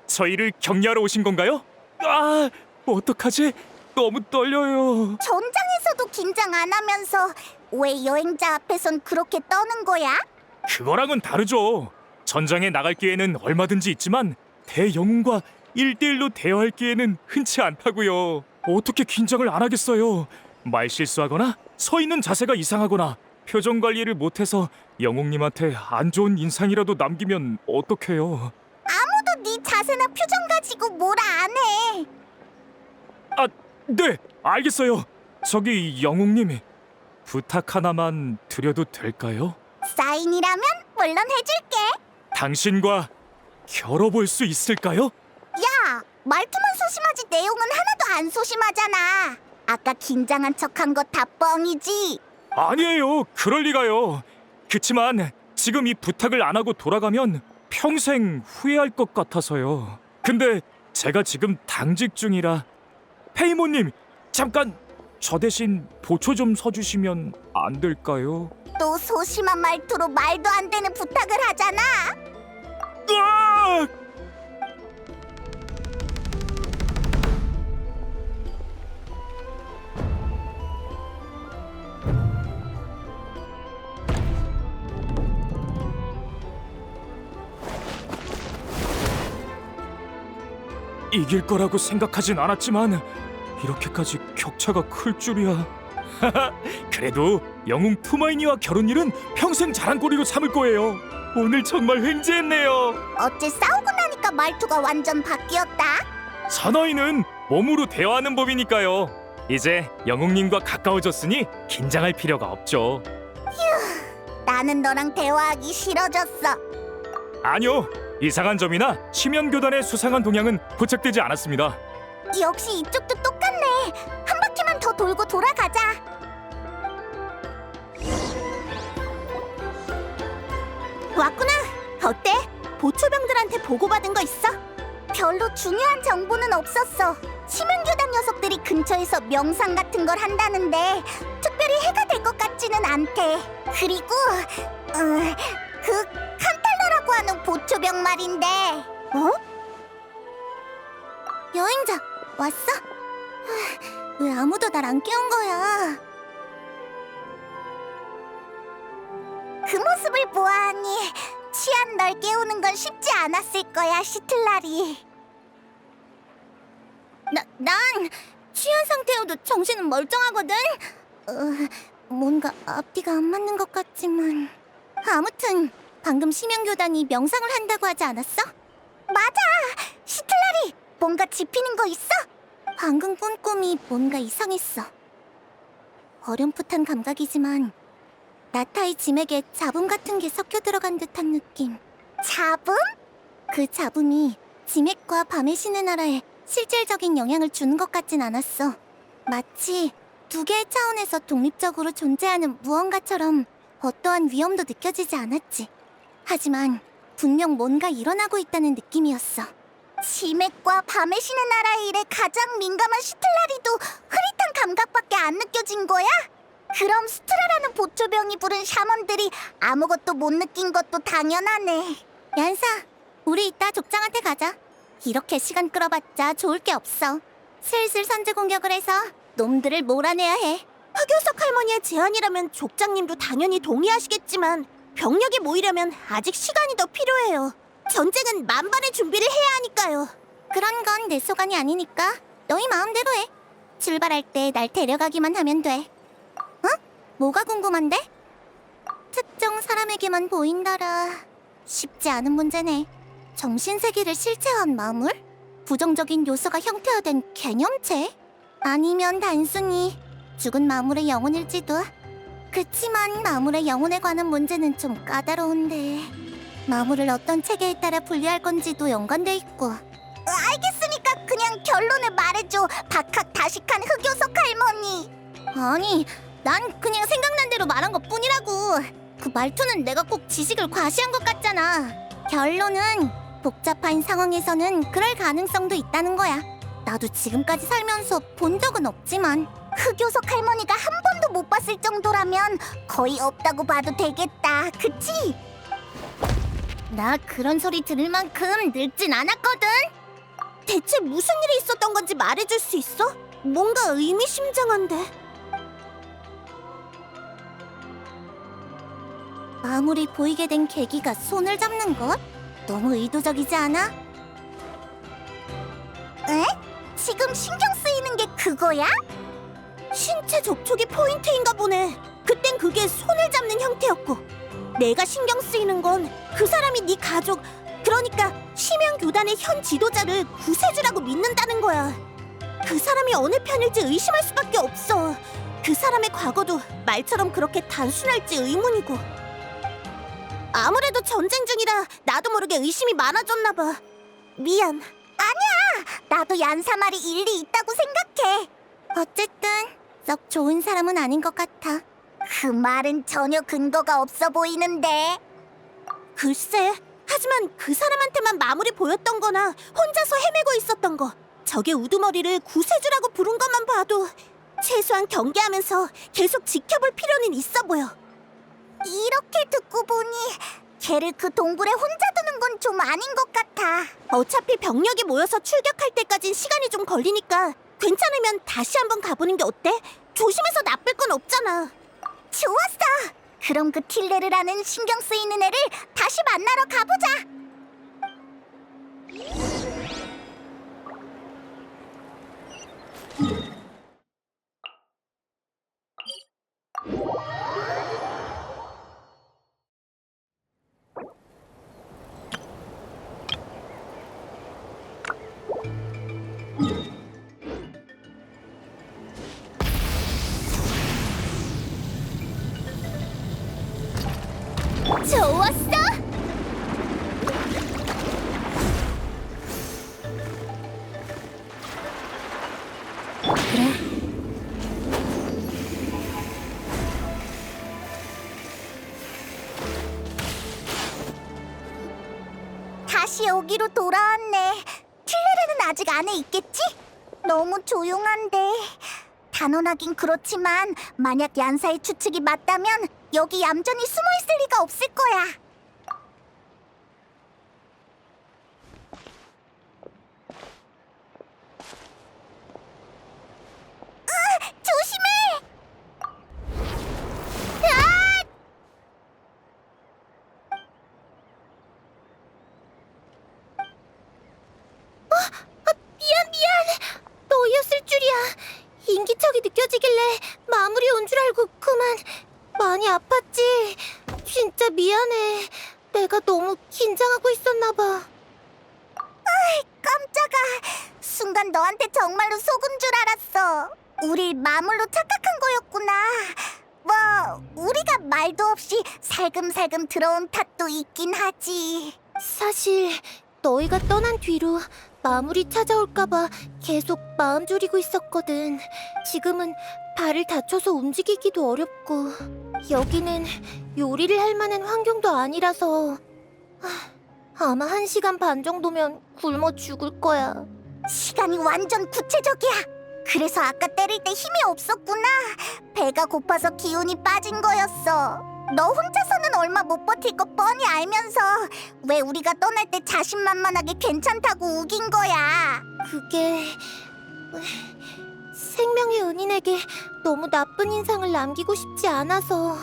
Speaker 3: 저희를 격려하러 오신 건가요? 아, 어떡하지? 너무 떨려요.
Speaker 1: 전장에서도 긴장 안 하면서 왜 여행자 앞에선 그렇게 떠는 거야?
Speaker 3: 그거랑은 다르죠. 전장에 나갈 기회는 얼마든지 있지만 대영웅과 1대1로 대화할 기회는 흔치 않다고요. 어떻게 긴장을 안 하겠어요? 말 실수하거나 서 있는 자세가 이상하거나 표정 관리를 못해서 영웅님한테 안 좋은 인상이라도 남기면 어떡해요?
Speaker 1: 아무도 네 자세나 표정 가지고 뭐라 안 해.
Speaker 3: 아, 네, 알겠어요. 저기 영웅님, 부탁 하나만 드려도 될까요?
Speaker 1: 사인이라면 물론 해줄게.
Speaker 3: 당신과 겨뤄볼 수 있을까요?
Speaker 1: 야, 말투만 소심하지 내용은 하나도 안 소심하잖아. 아까 긴장한 척한 거 다 뻥이지.
Speaker 3: 아니에요, 그럴 리가요. 그치만 지금 이 부탁을 안 하고 돌아가면 평생 후회할 것 같아서요. 근데 제가 지금 당직 중이라 페이모님, 잠깐 저 대신 보초 좀 서주시면 안 될까요?
Speaker 1: 또 소심한 말투로 말도 안 되는 부탁을 하잖아.
Speaker 3: 으악! 이길 거라고 생각하진 않았지만 이렇게까지 격차가 클 줄이야. 그래도 영웅 투마이니와 결혼일은 평생 자랑거리로 삼을 거예요. 오늘 정말 횡재했네요.
Speaker 1: 어째 싸우고 나니까 말투가 완전 바뀌었다.
Speaker 3: 사나이는 몸으로 대화하는 법이니까요. 이제 영웅님과 가까워졌으니 긴장할 필요가 없죠.
Speaker 1: 나는 너랑 대화하기 싫어졌어.
Speaker 3: 아니요, 이상한 점이나 심연교단의 수상한 동향은 포착되지 않았습니다.
Speaker 1: 역시 이쪽도 똑같네. 한 바퀴만 더 돌고 돌아가자. 왔구나. 어때? 보초병들한테 보고받은 거 있어? 별로 중요한 정보는 없었어. 심연교단 녀석들이 근처에서 명상 같은 걸 한다는데 특별히 해가 될 것 같지는 않대. 그리고 그 칸탈러라고 하는 보초병 말인데. 어? 여행자 왔어? 왜 아무도 날 안 깨운 거야? 그 모습을 보아하니 취한 널 깨우는 건 쉽지 않았을 거야, 시틀라리. 난 취한 상태여도 정신은 멀쩡하거든. 뭔가 앞뒤가 안 맞는 것 같지만. 아무튼 방금 심연교단이 명상을 한다고 하지 않았어? 맞아! 시틀라리! 뭔가 짚히는 거 있어? 방금 꾼 꿈이 뭔가 이상했어. 어렴풋한 감각이지만 나타의 짐에게 잡음 같은 게 섞여 들어간 듯한 느낌. 잡음? 그 잡음이 지맥과 밤의 신의 나라에 실질적인 영향을 주는 것 같진 않았어. 마치 두 개의 차원에서 독립적으로 존재하는 무언가처럼 어떠한 위험도 느껴지지 않았지. 하지만 분명 뭔가 일어나고 있다는 느낌이었어. 지맥과 밤의 신의 나라의 일에 가장 민감한 시틀라리도 흐릿한 감각밖에 안 느껴진 거야? 그럼 스트라라는 보초병이 부른 샤먼들이 아무것도 못 느낀 것도 당연하네. 얀사, 우리 이따 족장한테 가자. 이렇게 시간 끌어봤자 좋을 게 없어. 슬슬 선제 공격을 해서 놈들을 몰아내야 해. 흑요석 할머니의 제안이라면 족장님도 당연히 동의하시겠지만 병력이 모이려면 아직 시간이 더 필요해요. 전쟁은 만반의 준비를 해야 하니까요. 그런 건 내 소관이 아니니까 너희 마음대로 해. 출발할 때 날 데려가기만 하면 돼. 어? 뭐가 궁금한데? 특정 사람에게만 보인다라. 쉽지 않은 문제네. 정신세계를 실체화한 마물? 부정적인 요소가 형태화된 개념체? 아니면 단순히 죽은 마물의 영혼일지도. 그치만 마물의 영혼에 관한 문제는 좀 까다로운데 마물을 어떤 체계에 따라 분리할 건지도 연관돼 있고. 알겠으니까 그냥 결론을 말해줘. 박학다식한 흑요석 할머니. 아니, 난 그냥 생각난 대로 말한 것뿐이라고. 그 말투는 내가 꼭 지식을 과시한 것 같잖아. 결론은 복잡한 상황에서는 그럴 가능성도 있다는 거야. 나도 지금까지 살면서 본 적은 없지만 흑요석 할머니가 한 번도 못 봤을 정도라면 거의 없다고 봐도 되겠다. 그치? 나 그런 소리 들을 만큼 늙진 않았거든. 대체 무슨 일이 있었던 건지 말해줄 수 있어? 뭔가 의미심장한데. 마물이 보이게 된 계기가 손을 잡는 것? 너무 의도적이지 않아? 에? 지금 신경 쓰이는 게 그거야? 신체 접촉이 포인트인가 보네. 그땐 그게 손을 잡는 형태였고, 내가 신경 쓰이는 건 그 사람이 네 가족, 그러니까 심연교단의 현 지도자를 구세주라고 믿는다는 거야. 그 사람이 어느 편일지 의심할 수밖에 없어. 그 사람의 과거도 말처럼 그렇게 단순할지 의문이고. 아무래도 전쟁 중이라 나도 모르게 의심이 많아졌나 봐. 미안. 아니야. 나도 얀사 말이 일리 있다고 생각해. 어쨌든 썩 좋은 사람은 아닌 것 같아. 그 말은 전혀 근거가 없어 보이는데. 글쎄, 하지만 그 사람한테만 마물이 보였던 거나 혼자서 헤매고 있었던 거, 적의 우두머리를 구세주라고 부른 것만 봐도 최소한 경계하면서 계속 지켜볼 필요는 있어 보여. 이렇게 듣고 보니 걔를 그 동굴에 혼자 두는 건 좀 아닌 것 같아. 어차피 병력이 모여서 출격할 때까진 시간이 좀 걸리니까 괜찮으면 다시 한번 가보는 게 어때? 조심해서 나쁠 건 없잖아. 좋았어. 그럼 그 틸레르라는 신경 쓰이는 애를 다시 만나러 가보자. 좋았어.
Speaker 2: 그래.
Speaker 1: 다시 여기로 돌아왔네. 틸레르는 아직 안에 있겠지? 너무 조용한데. 단언하긴 그렇지만 만약 얀사의 추측이 맞다면 여기 얌전히 숨어있을 리가 없을 거야. 조심해!
Speaker 6: 미안. 너였을 줄이야. 인기척이 느껴지길래 마무리 온 줄 알고 그만. 많이 아팠지? 진짜 미안해. 내가 너무 긴장하고 있었나 봐.
Speaker 1: 깜짝아. 순간 너한테 정말로 속은 줄 알았어. 우리 마물로 착각한 거였구나. 뭐 우리가 말도 없이 살금살금 들어온 탓도 있긴 하지.
Speaker 6: 사실 너희가 떠난 뒤로 마무리 찾아올까봐 계속 마음 졸이고 있었거든. 지금은 발을 다쳐서 움직이기도 어렵고 여기는 요리를 할 만한 환경도 아니라서 아마 1시간 반 정도면 굶어 죽을 거야.
Speaker 1: 시간이 완전 구체적이야. 그래서 아까 때릴 때 힘이 없었구나. 배가 고파서 기운이 빠진 거였어. 너 혼자서는 얼마 못 버틸 거 뻔히 알면서 왜 우리가 떠날 때 자신만만하게 괜찮다고 우긴 거야.
Speaker 6: 그게 생명의 은인에게 너무 나쁜 인상을 남기고 싶지 않아서.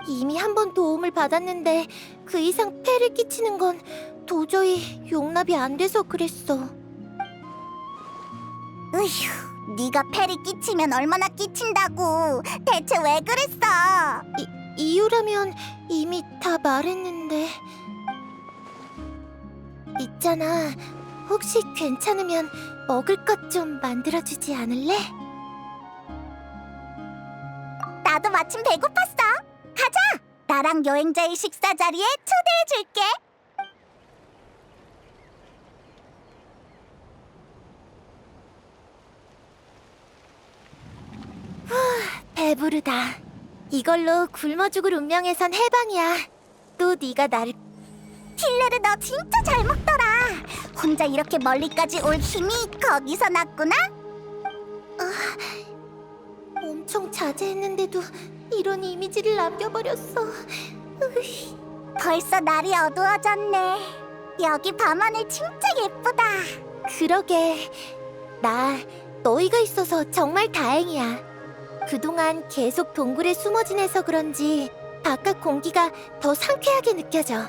Speaker 6: 이미 한 번 도움을 받았는데 그 이상 폐를 끼치는 건 도저히 용납이 안 돼서 그랬어.
Speaker 1: 으휴, 네가 패리 끼치면 얼마나 끼친다고. 대체 왜 그랬어?
Speaker 6: 이유라면 이미 다 말했는데. 있잖아, 혹시 괜찮으면 먹을 것 좀 만들어주지 않을래?
Speaker 1: 나도 마침 배고팠어. 가자. 나랑 여행자의 식사 자리에 초대해줄게.
Speaker 6: 배부르다. 이걸로 굶어 죽을 운명에선 해방이야. 또 네가 나를
Speaker 1: 틸레르 너 진짜 잘 먹더라. 혼자 이렇게 멀리까지 올 힘이 거기서 났구나.
Speaker 6: 엄청 자제했는데도 이런 이미지를 남겨버렸어.
Speaker 1: 벌써 날이 어두워졌네. 여기 밤하늘 진짜 예쁘다.
Speaker 6: 그러게. 나 너희가 있어서 정말 다행이야. 그동안 계속 동굴에 숨어 지내서 그런지 바깥 공기가 더 상쾌하게 느껴져.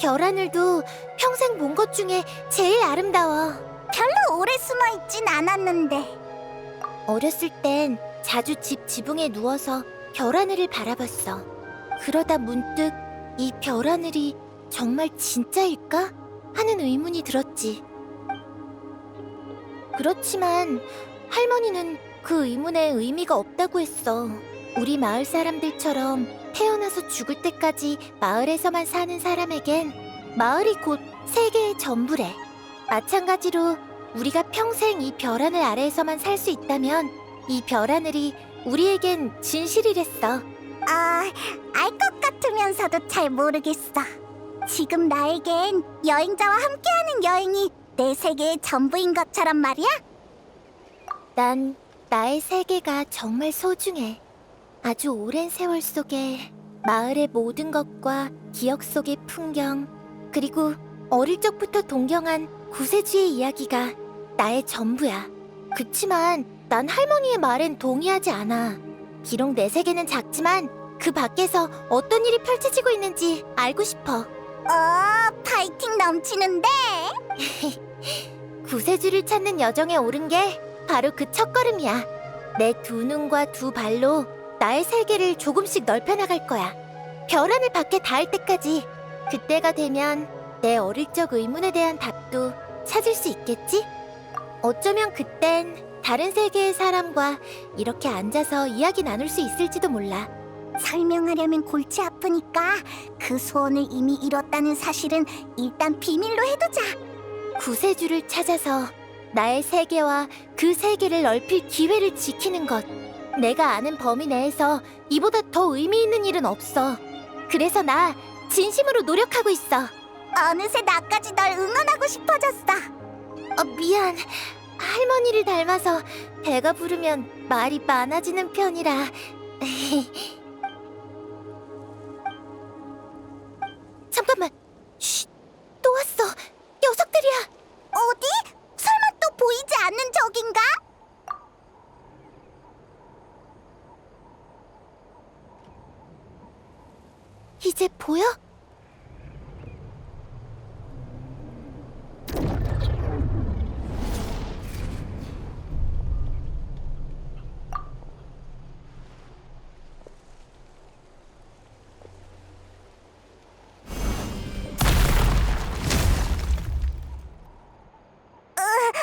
Speaker 6: 별하늘도 평생 본 것 중에 제일 아름다워.
Speaker 1: 별로 오래 숨어 있진 않았는데.
Speaker 6: 어렸을 땐 자주 집 지붕에 누워서 별하늘을 바라봤어. 그러다 문득 이 별하늘이 정말 진짜일까? 하는 의문이 들었지. 그렇지만 할머니는 그 의문에 의미가 없다고 했어. 우리 마을 사람들처럼 태어나서 죽을 때까지 마을에서만 사는 사람에겐 마을이 곧 세계의 전부래. 마찬가지로 우리가 평생 이 별하늘 아래에서만 살 수 있다면 이 별하늘이 우리에겐 진실이랬어.
Speaker 1: 알 것 같으면서도 잘 모르겠어. 지금 나에겐 여행자와 함께하는 여행이 내 세계의 전부인 것처럼 말이야.
Speaker 6: 난 나의 세계가 정말 소중해. 아주 오랜 세월 속에 마을의 모든 것과 기억 속의 풍경, 그리고 어릴 적부터 동경한 구세주의 이야기가 나의 전부야. 그치만 난 할머니의 말엔 동의하지 않아. 비록 내 세계는 작지만 그 밖에서 어떤 일이 펼쳐지고 있는지 알고 싶어.
Speaker 1: 파이팅 넘치는데.
Speaker 6: 구세주를 찾는 여정에 오른 게 바로 그 첫걸음이야. 내 두 눈과 두 발로 나의 세계를 조금씩 넓혀나갈 거야. 별하늘 밖에 닿을 때까지. 그때가 되면 내 어릴 적 의문에 대한 답도 찾을 수 있겠지? 어쩌면 그땐 다른 세계의 사람과 이렇게 앉아서 이야기 나눌 수 있을지도 몰라.
Speaker 1: 설명하려면 골치 아프니까 그 소원을 이미 이뤘다는 사실은 일단 비밀로 해두자.
Speaker 6: 구세주를 찾아서 나의 세계와 그 세계를 넓힐 기회를 지키는 것. 내가 아는 범위 내에서 이보다 더 의미 있는 일은 없어. 그래서 나 진심으로 노력하고 있어.
Speaker 1: 어느새 나까지 널 응원하고 싶어졌어.
Speaker 6: 미안. 할머니를 닮아서 배가 부르면 말이 많아지는 편이라. 잠깐만. 쉿. 또 왔어. 녀석들이야.
Speaker 1: 어디? 설마 또 보이지 않는 적인가?
Speaker 6: 이제 보여?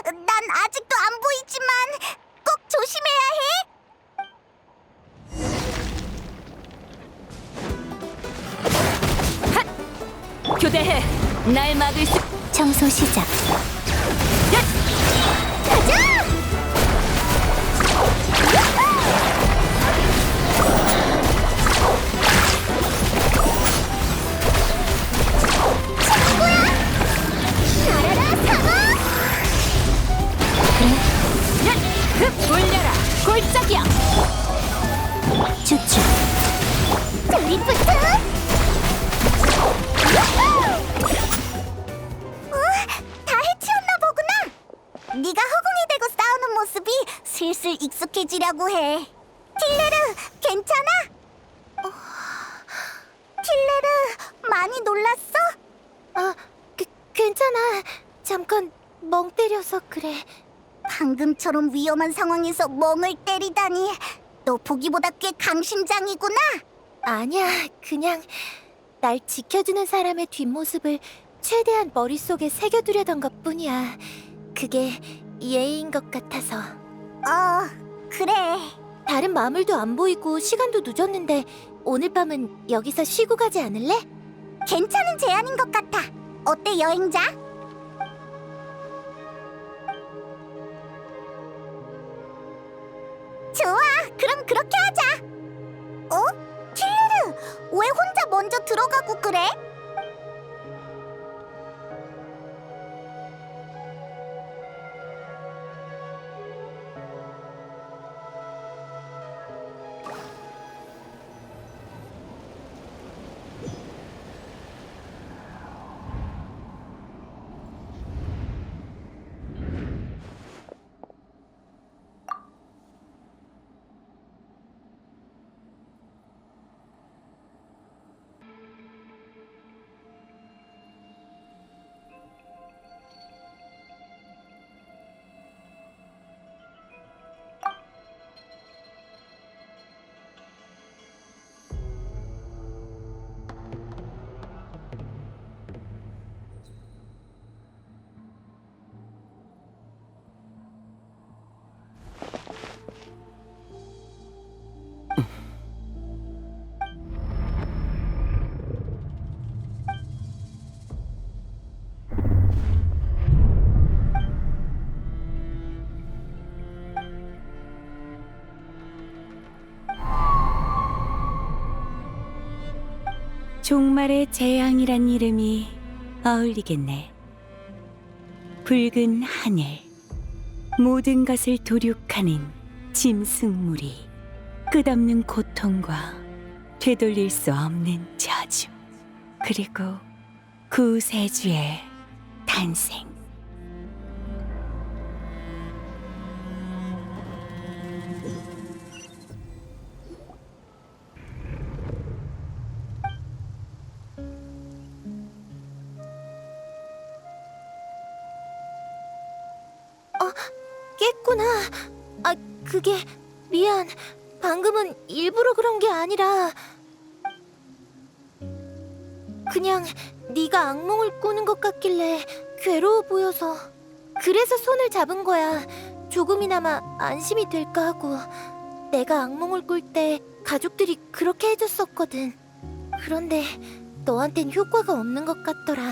Speaker 1: 난 아직도 안 보이지만 꼭 조심해야 해.
Speaker 2: 교대해. 날 막을 수.
Speaker 6: 청소 시작.
Speaker 1: 가자!
Speaker 2: 올려라. 골짜기야.
Speaker 6: 추추.
Speaker 1: 드리프트! 다 해치웠나 보구나. 네가 허공에 대고 싸우는 모습이 슬슬 익숙해지려고 해. 틸레르, 괜찮아? 틸레르, 많이 놀랐어?
Speaker 6: 괜찮아. 잠깐 멍 때려서 그래.
Speaker 1: 방금처럼 위험한 상황에서 멍을 때리다니. 너 보기보다 꽤 강심장이구나.
Speaker 6: 아니야, 그냥 날 지켜주는 사람의 뒷모습을 최대한 머릿속에 새겨두려던 것뿐이야. 그게 예의인 것 같아서.
Speaker 1: 그래.
Speaker 6: 다른 마물도 안 보이고 시간도 늦었는데 오늘 밤은 여기서 쉬고 가지 않을래?
Speaker 1: 괜찮은 제안인 것 같아. 어때, 여행자? 좋아, 그럼 그렇게 하자. 틸레르, 왜 혼자 먼저 들어가고 그래?
Speaker 7: 종말의 재앙이란 이름이 어울리겠네. 붉은 하늘, 모든 것을 도륙하는 짐승무리, 끝없는 고통과 되돌릴 수 없는 저주, 그리고 구세주의 탄생.
Speaker 6: 깼구나. 그게 미안. 방금은 일부러 그런 게 아니라 그냥 네가 악몽을 꾸는 것 같길래 괴로워 보여서 그래서 손을 잡은 거야. 조금이나마 안심이 될까 하고. 내가 악몽을 꿀 때 가족들이 그렇게 해줬었거든. 그런데 너한텐 효과가 없는 것 같더라.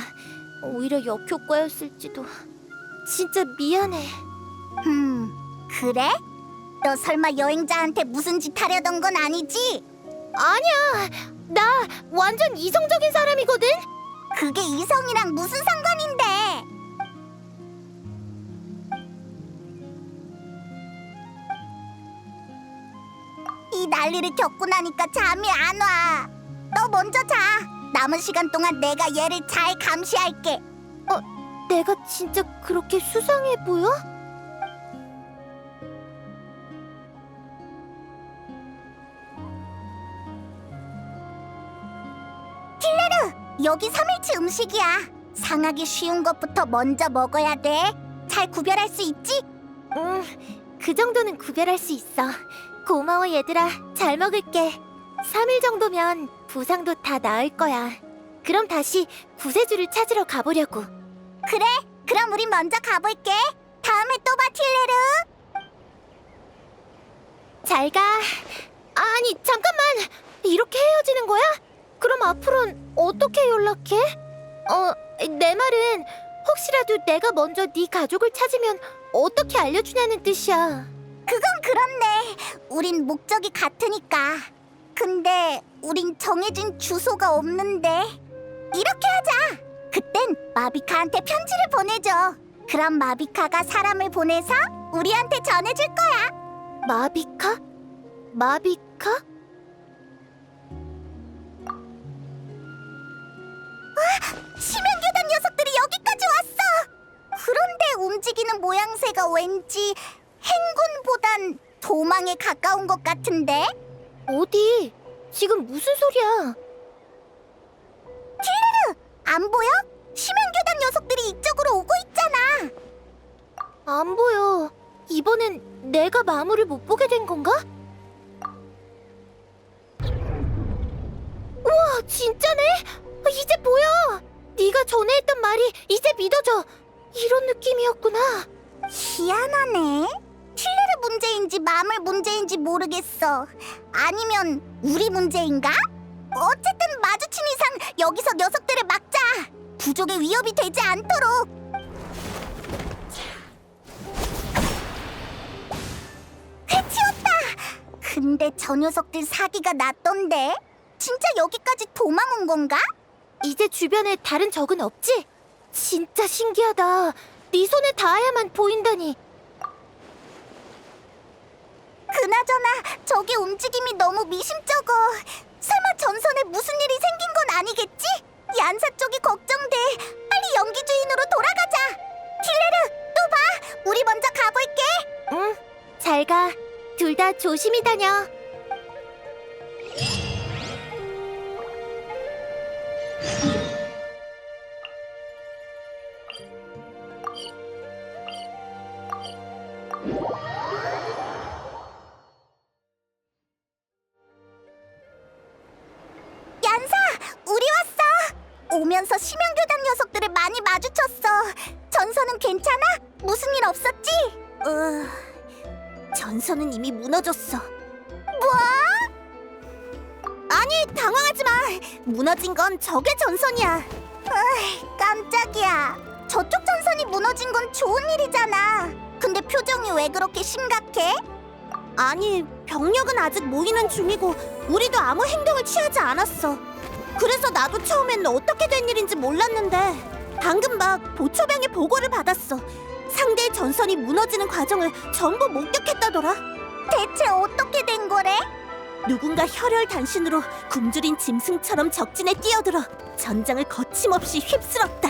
Speaker 6: 오히려 역효과였을지도. 진짜 미안해.
Speaker 1: 그래? 너 설마 여행자한테 무슨 짓 하려던 건 아니지?
Speaker 6: 아니야. 나 완전 이성적인 사람이거든.
Speaker 1: 그게 이성이랑 무슨 상관인데? 이 난리를 겪고 나니까 잠이 안 와. 너 먼저 자. 남은 시간 동안 내가 얘를 잘 감시할게.
Speaker 6: 내가 진짜 그렇게 수상해 보여?
Speaker 1: 여기 3일치 음식이야. 상하기 쉬운 것부터 먼저 먹어야 돼. 잘 구별할 수 있지?
Speaker 6: 그 정도는 구별할 수 있어. 고마워 얘들아. 잘 먹을게. 3일 정도면 부상도 다 나을 거야. 그럼 다시 구세주를 찾으러 가보려고.
Speaker 1: 그래, 그럼 우린 먼저 가볼게. 다음에 또 봐, 틸레르.
Speaker 6: 잘 가. 아니 잠깐만. 이렇게 헤어지는 거야? 그럼 앞으로는 어떻게 연락해? 내 말은 혹시라도 내가 먼저 네 가족을 찾으면 어떻게 알려주냐는 뜻이야.
Speaker 1: 그건 그렇네. 우린 목적이 같으니까. 근데 우린 정해진 주소가 없는데. 이렇게 하자. 그땐 마비카한테 편지를 보내줘. 그럼 마비카가 사람을 보내서 우리한테 전해줄 거야.
Speaker 6: 마비카? 마비카?
Speaker 1: 심연교단 녀석들이 여기까지 왔어. 그런데 움직이는 모양새가 왠지 행군보단 도망에 가까운 것 같은데?
Speaker 6: 어디? 지금 무슨 소리야?
Speaker 1: 안 보여? 심연교단 녀석들이 이쪽으로 오고 있잖아.
Speaker 6: 안 보여. 이번엔 내가 마물을 못 보게 된 건가? 우와, 진짜네? 이제 보여! 네가 전에 했던 말이 이제 믿어져! 이런 느낌이었구나.
Speaker 1: 희한하네. 틸레르 문제인지 마물 문제인지 모르겠어. 아니면 우리 문제인가? 어쨌든 마주친 이상 여기서 녀석들을 막자. 부족의 위협이 되지 않도록. 해치웠다. 근데 저 녀석들 사기가 났던데. 진짜 여기까지 도망 온 건가?
Speaker 6: 이제 주변에 다른 적은 없지? 진짜 신기하다. 네 손에 닿아야만 보인다니.
Speaker 1: 그나저나 저기 움직임이 너무 미심쩍어. 설마 전선에 무슨 일이 생긴 건 아니겠지? 얀사 쪽이 걱정돼. 빨리 연기 주인으로 돌아가자. 틸레르, 또 봐. 우리 먼저 가볼게.
Speaker 6: 응, 잘 가. 둘 다 조심히 다녀.
Speaker 1: 얀사, 우리 왔어. 오면서 심연교단 녀석들을 많이 마주쳤어. 전선은 괜찮아? 무슨 일 없었지? 전선은 이미 무너졌어. 뭐? 아니, 당황하지 마. 무너진 건 적의 전선이야. 깜짝이야. 저쪽 전선이 무너진 건 좋은 일이잖아. 근데 표정이 왜 그렇게 심각해? 아니, 병력은 아직 모이는 중이고 우리도 아무 행동을 취하지 않았어. 그래서 나도 처음엔 어떻게 된 일인지 몰랐는데 방금 막 보초병의 보고를 받았어. 상대의 전선이 무너지는 과정을 전부 목격했다더라. 대체 어떻게 된 거래? 누군가 혈혈 단신으로 굶주린 짐승처럼 적진에 뛰어들어 전장을 거침없이 휩쓸었다.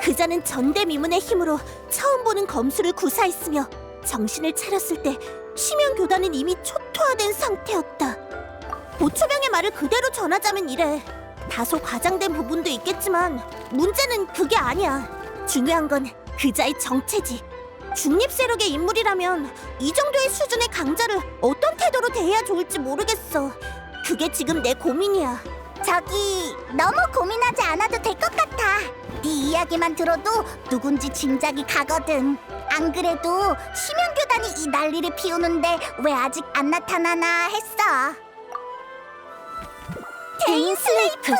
Speaker 1: 그자는 전대미문의 힘으로 처음 보는 검수를 구사했으며 정신을 차렸을 때 심연교단은 이미 초토화된 상태였다. 보초병의 말을 그대로 전하자면 이래. 다소 과장된 부분도 있겠지만 문제는 그게 아니야. 중요한 건 그자의 정체지. 중립 세력의 인물이라면 이 정도의 수준의 강자를 어떤 태도로 대해야 좋을지 모르겠어. 그게 지금 내 고민이야. 저기, 너무 고민하지 않아도 될 것 같아. 네 이야기만 들어도 누군지 짐작이 가거든. 안 그래도 심연교단이 이 난리를 피우는데 왜 아직 안 나타나나 했어. 데인 슬레이프!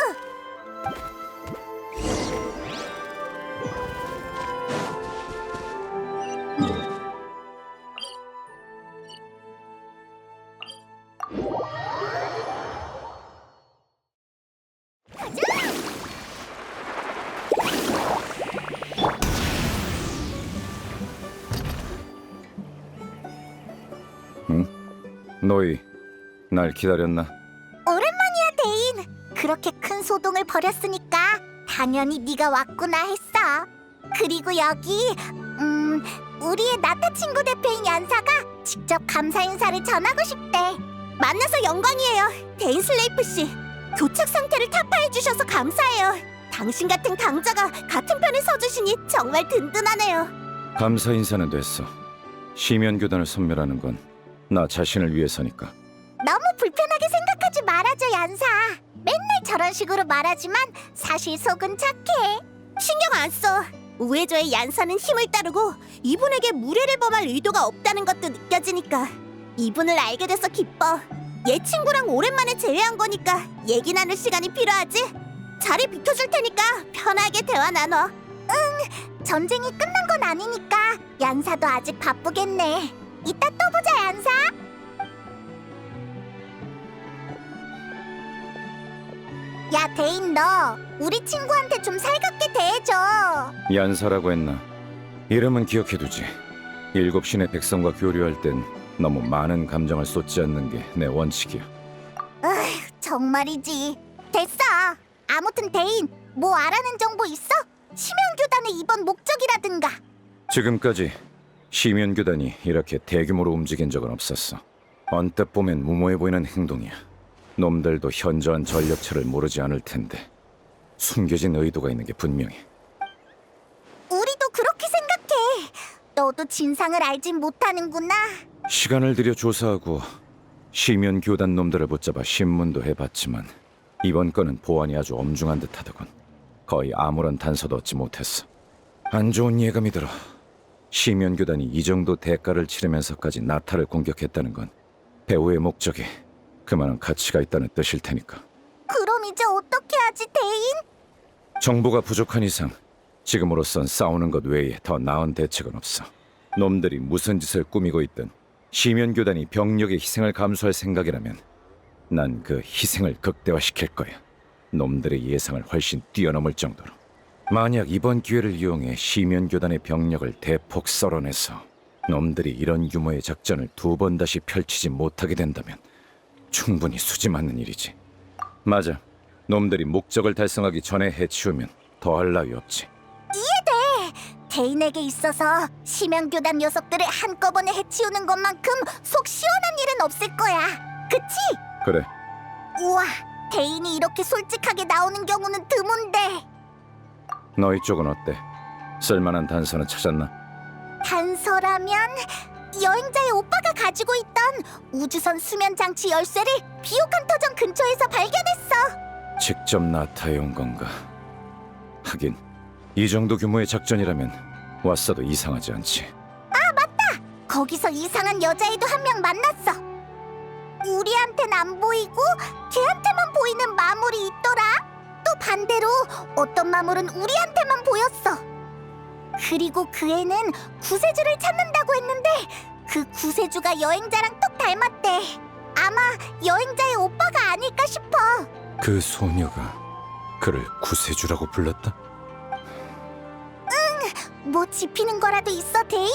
Speaker 5: 너희 날 기다렸나?
Speaker 1: 오랜만이야, 데인. 그렇게 큰 소동을 벌였으니까 당연히 네가 왔구나 했어. 그리고 여기 우리의 나타 친구 대표인 얀사가 직접 감사 인사를 전하고 싶대. 만나서 영광이에요, 데인 슬레이프 씨. 교착 상태를 타파해 주셔서 감사해요. 당신 같은 강자가 같은 편에 서주시니 정말 든든하네요.
Speaker 5: 감사 인사는 됐어. 심연교단을 섬멸하는 건 나 자신을 위해서니까.
Speaker 1: 너무 불편하게 생각하지 말아줘, 얀사. 맨날 저런 식으로 말하지만 사실 속은 착해. 신경 안 써. 우회조의 얀사는 힘을 따르고 이분에게 무례를 범할 의도가 없다는 것도 느껴지니까. 이분을 알게 돼서 기뻐. 얘 친구랑 오랜만에 재회한 거니까 얘기 나눌 시간이 필요하지? 자리 비켜줄 테니까 편하게 대화 나눠. 응, 전쟁이 끝난 건 아니니까 얀사도 아직 바쁘겠네. 이따 또 보자, 얀사. 야, 데인, 너 우리 친구한테 좀 살갑게 대해줘.
Speaker 5: 얀사라고 했나? 이름은 기억해두지. 7신의 백성과 교류할 땐 너무 많은 감정을 쏟지 않는 게 내 원칙이야.
Speaker 1: 정말이지. 됐어. 아무튼 데인, 뭐 알아낸 정보 있어? 심연교단의 이번 목적이라든가.
Speaker 5: 지금까지 심연교단이 이렇게 대규모로 움직인 적은 없었어. 언뜻 보면 무모해 보이는 행동이야. 놈들도 현저한 전력차를 모르지 않을 텐데 숨겨진 의도가 있는 게 분명해.
Speaker 1: 우리도 그렇게 생각해. 너도 아무도 진상을 알진 못하는구나.
Speaker 5: 시간을 들여 조사하고 시면 교단 놈들을 붙잡아 신문도 해봤지만 이번 건은 보안이 아주 엄중한 듯하더군. 거의 아무런 단서도 얻지 못했어. 안 좋은 예감이 들어. 시면 교단이 이 정도 대가를 치르면서까지 나타를 공격했다는 건 배우의 목적에 그만한 가치가 있다는 뜻일 테니까.
Speaker 1: 그럼 이제 어떻게 하지, 대인?
Speaker 5: 정보가 부족한 이상 지금으로선 싸우는 것 외에 더 나은 대책은 없어. 놈들이 무슨 짓을 꾸미고 있든 시면 교단이 병력의 희생을 감수할 생각이라면 난 그 희생을 극대화시킬 거야. 놈들의 예상을 훨씬 뛰어넘을 정도로. 만약 이번 기회를 이용해 시면 교단의 병력을 대폭 썰어내서 놈들이 이런 규모의 작전을 두 번 다시 펼치지 못하게 된다면 충분히 수지 맞는 일이지. 맞아. 놈들이 목적을 달성하기 전에 해치우면 더할 나위 없지.
Speaker 1: 대인에게 있어서 심연교단 녀석들을 한꺼번에 해치우는 것만큼 속 시원한 일은 없을 거야. 그치?
Speaker 5: 그래.
Speaker 1: 우와, 대인이 이렇게 솔직하게 나오는 경우는 드문데.
Speaker 5: 너희 쪽은 어때? 쓸만한 단서는 찾았나?
Speaker 1: 단서라면 여행자의 오빠가 가지고 있던 우주선 수면 장치 열쇠를 비옥한 터전 근처에서 발견했어.
Speaker 5: 직접 나타해 온 건가? 하긴 이 정도 규모의 작전이라면 왔어도 이상하지 않지.
Speaker 1: 거기서 이상한 여자애도 한 명 만났어. 우리한텐 안 보이고 걔한테만 보이는 마물이 있더라. 또 반대로 어떤 마물은 우리한테만 보였어. 그리고 그 애는 구세주를 찾는다고 했는데 그 구세주가 여행자랑 똑 닮았대. 아마 여행자의 오빠가 아닐까 싶어.
Speaker 5: 그 소녀가 그를 구세주라고 불렀다?
Speaker 1: 뭐 짚히는 거라도 있어, 대인?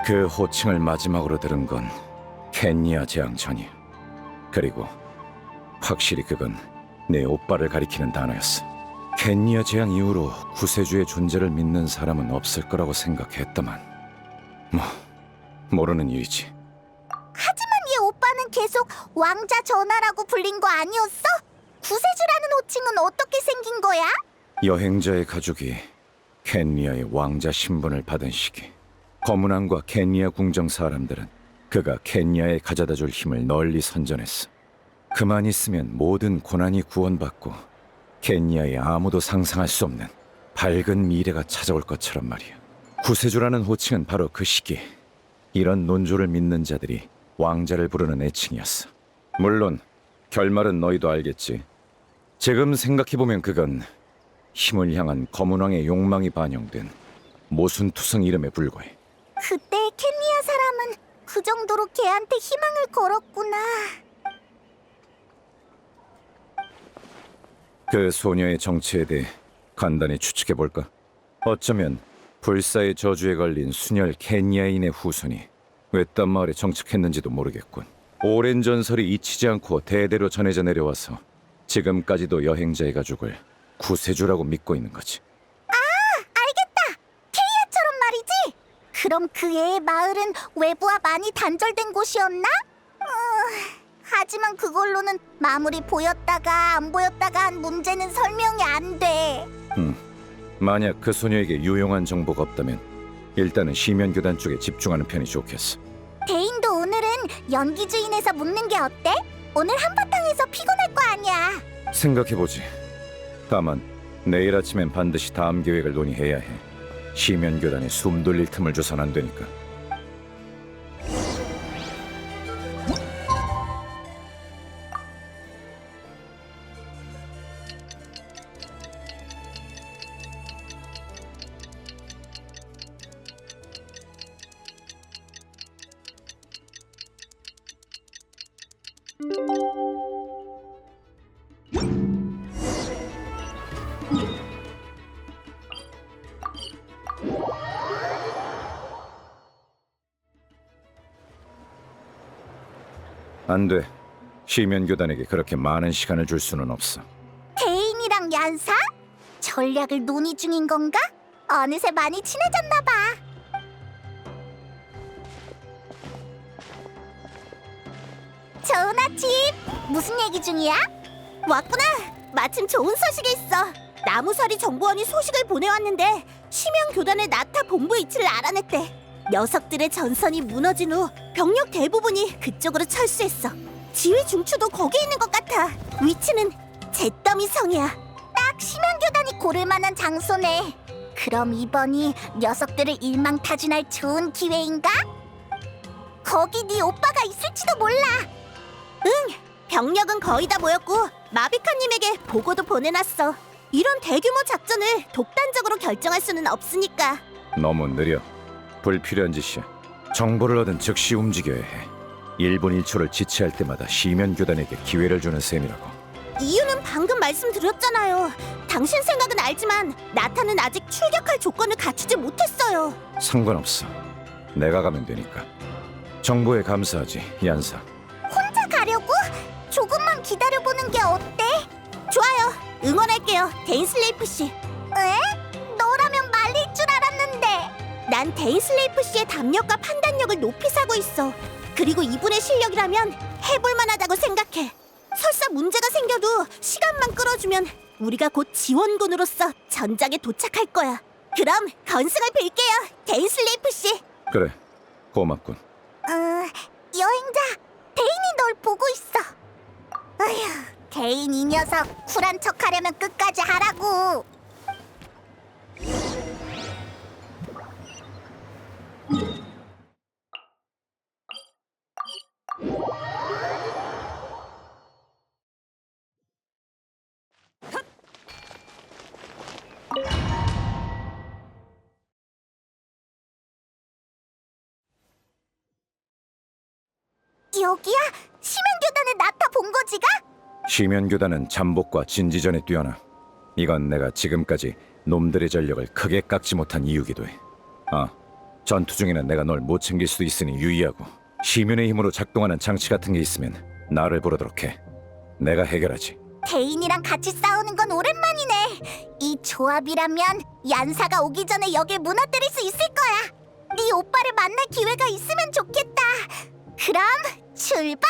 Speaker 5: 그 호칭을 마지막으로 들은 건 켄니아 재앙 전이야. 그리고 확실히 그건 내 오빠를 가리키는 단어였어. 켄니아 재앙 이후로 구세주의 존재를 믿는 사람은 없을 거라고 생각했다만 뭐 모르는 일이지.
Speaker 1: 하지만 얘 오빠는 계속 왕자 전하라고 불린 거 아니었어? 구세주라는 호칭은 어떻게 생긴 거야?
Speaker 5: 여행자의 가족이 켄니아의 왕자 신분을 받은 시기 거문왕과 켄니아 궁정 사람들은 그가 켄니아에 가져다줄 힘을 널리 선전했어. 그만 있으면 모든 고난이 구원받고 켄니아에 아무도 상상할 수 없는 밝은 미래가 찾아올 것처럼 말이야. 구세주라는 호칭은 바로 그 시기 이런 논조를 믿는 자들이 왕자를 부르는 애칭이었어. 물론 결말은 너희도 알겠지. 지금 생각해보면 그건 힘을 향한 거문왕의 욕망이 반영된 모순투성 이름에 불과해.
Speaker 1: 그때의 켄니아 사람은 그 정도로 걔한테 희망을 걸었구나.
Speaker 5: 그 소녀의 정체에 대해 간단히 추측해볼까? 어쩌면 불사의 저주에 걸린 순혈 켄니아인의 후손이 외딴 마을에 정착했는지도 모르겠군. 오랜 전설이 잊히지 않고 대대로 전해져 내려와서 지금까지도 여행자의 가족을 구세주라고 믿고 있는 거지.
Speaker 1: 알겠다. 케이아처럼 말이지. 그럼 그 애의 마을은 외부와 많이 단절된 곳이었나? 하지만 그걸로는 마물이 보였다가 안 보였다가 한 문제는 설명이 안 돼.
Speaker 5: 만약 그 소녀에게 유용한 정보가 없다면 일단은 시면교단 쪽에 집중하는 편이 좋겠어.
Speaker 1: 대인도 오늘은 연기주인에서 묻는 게 어때? 오늘 한바탕에서 피곤할 거 아니야.
Speaker 5: 생각해보지. 다만 내일 아침엔 반드시 다음 계획을 논의해야 해. 시면교단에 숨 돌릴 틈을 줘선 안 되니까. 안 돼. 시면교단에게 그렇게 많은 시간을 줄 수는 없어.
Speaker 1: 대인이랑 얀사? 전략을 논의 중인 건가? 어느새 많이 친해졌나 봐. 좋은 아침. 무슨 얘기 중이야? 왔구나. 마침 좋은 소식이 있어. 나무서리 정보원이 소식을 보내왔는데 심형 교단의 나타 본부 위치를 알아냈대. 녀석들의 전선이 무너진 후 병력 대부분이 그쪽으로 철수했어. 지휘 중추도 거기 있는 것 같아. 위치는 잿더미 성이야. 딱 심연교단이 고를 만한 장소네. 그럼 이번이 녀석들을 일망타진할 좋은 기회인가? 거기 네 오빠가 있을지도 몰라. 응, 병력은 거의 다 모였고 마비카님에게 보고도 보내놨어. 이런 대규모 작전을 독단적으로 결정할 수는 없으니까.
Speaker 5: 너무 느려. 불필요한 짓이야. 정보를 얻은 즉시 움직여야 해. 1분 1초를 지체할 때마다 시면교단에게 기회를 주는 셈이라고.
Speaker 1: 이유는 방금 말씀드렸잖아요. 당신 생각은 알지만 나타는 아직 출격할 조건을 갖추지 못했어요.
Speaker 5: 상관없어. 내가 가면 되니까. 정보에 감사하지, 얀사.
Speaker 1: 혼자 가려고? 조금만 기다려보는 게 어때? 좋아요. 응원할게요, 데인슬레이프 씨. 에? 너라면 말릴 줄 알았는데. 난 데인슬레이프 씨의 담력과 판단력을 높이 사고 있어. 그리고 이분의 실력이라면 해볼만하다고 생각해. 설사 문제가 생겨도 시간만 끌어주면 우리가 곧 지원군으로서 전장에 도착할 거야. 그럼 건승을 빌게요, 데인슬레이프 씨.
Speaker 5: 그래, 고맙군.
Speaker 1: 여행자, 데인이 널 보고 있어. 아휴, 데인 이 녀석 쿨한 척하려면 끝까지 하라고. 여기야? 심연교단의 나타 본거지가?
Speaker 5: 시면교단은 잠복과 진지전에 뛰어나. 이건 내가 지금까지 놈들의 전력을 크게 깎지 못한 이유기도 해. 전투 중에는 내가 널 못 챙길 수도 있으니 유의하고. 시면의 힘으로 작동하는 장치 같은 게 있으면 나를 부르도록 해. 내가 해결하지.
Speaker 1: 데인이랑 같이 싸우는 건 오랜만이네. 이 조합이라면 얀사가 오기 전에 여길 무너뜨릴 수 있을 거야. 네 오빠를 만날 기회가 있으면 좋겠다. 그럼 출발!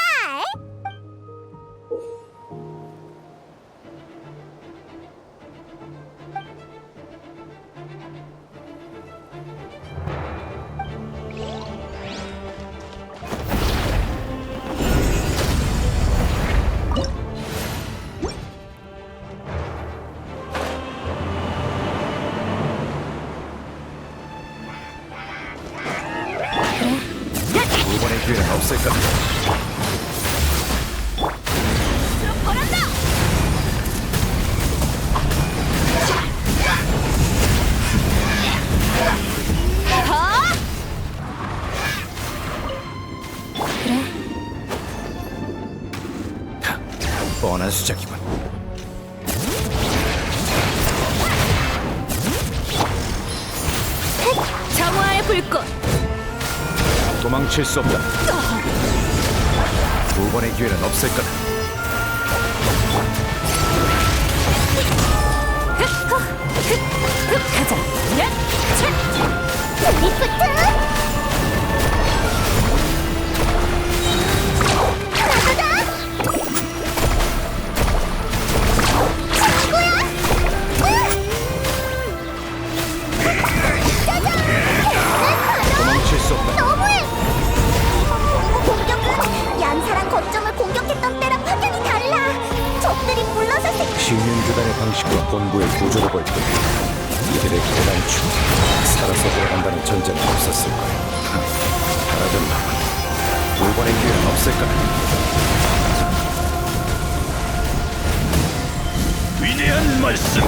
Speaker 5: 두 번의 기회는 없을 거다. 뻔한 수작이군.
Speaker 2: 정화의 불꽃.
Speaker 5: 도망칠 수 없다. 두 번의 기회는 없을 거다.
Speaker 2: 가자.
Speaker 1: 리프트!
Speaker 5: 도망칠 수 없다.
Speaker 1: 너무해! 이번 공격은 얀사랑 거점을 공격했던 때랑 확연히 달라. 적들이 물러설 생...
Speaker 5: 시민교단의 방식과 본부의 구조를 볼 때 이들의 대단추 살아서 돌아간다는 전제는 없었을 거야. 알아듣나? 두 번의 기회는 없을 거다.
Speaker 4: 위대한 말씀.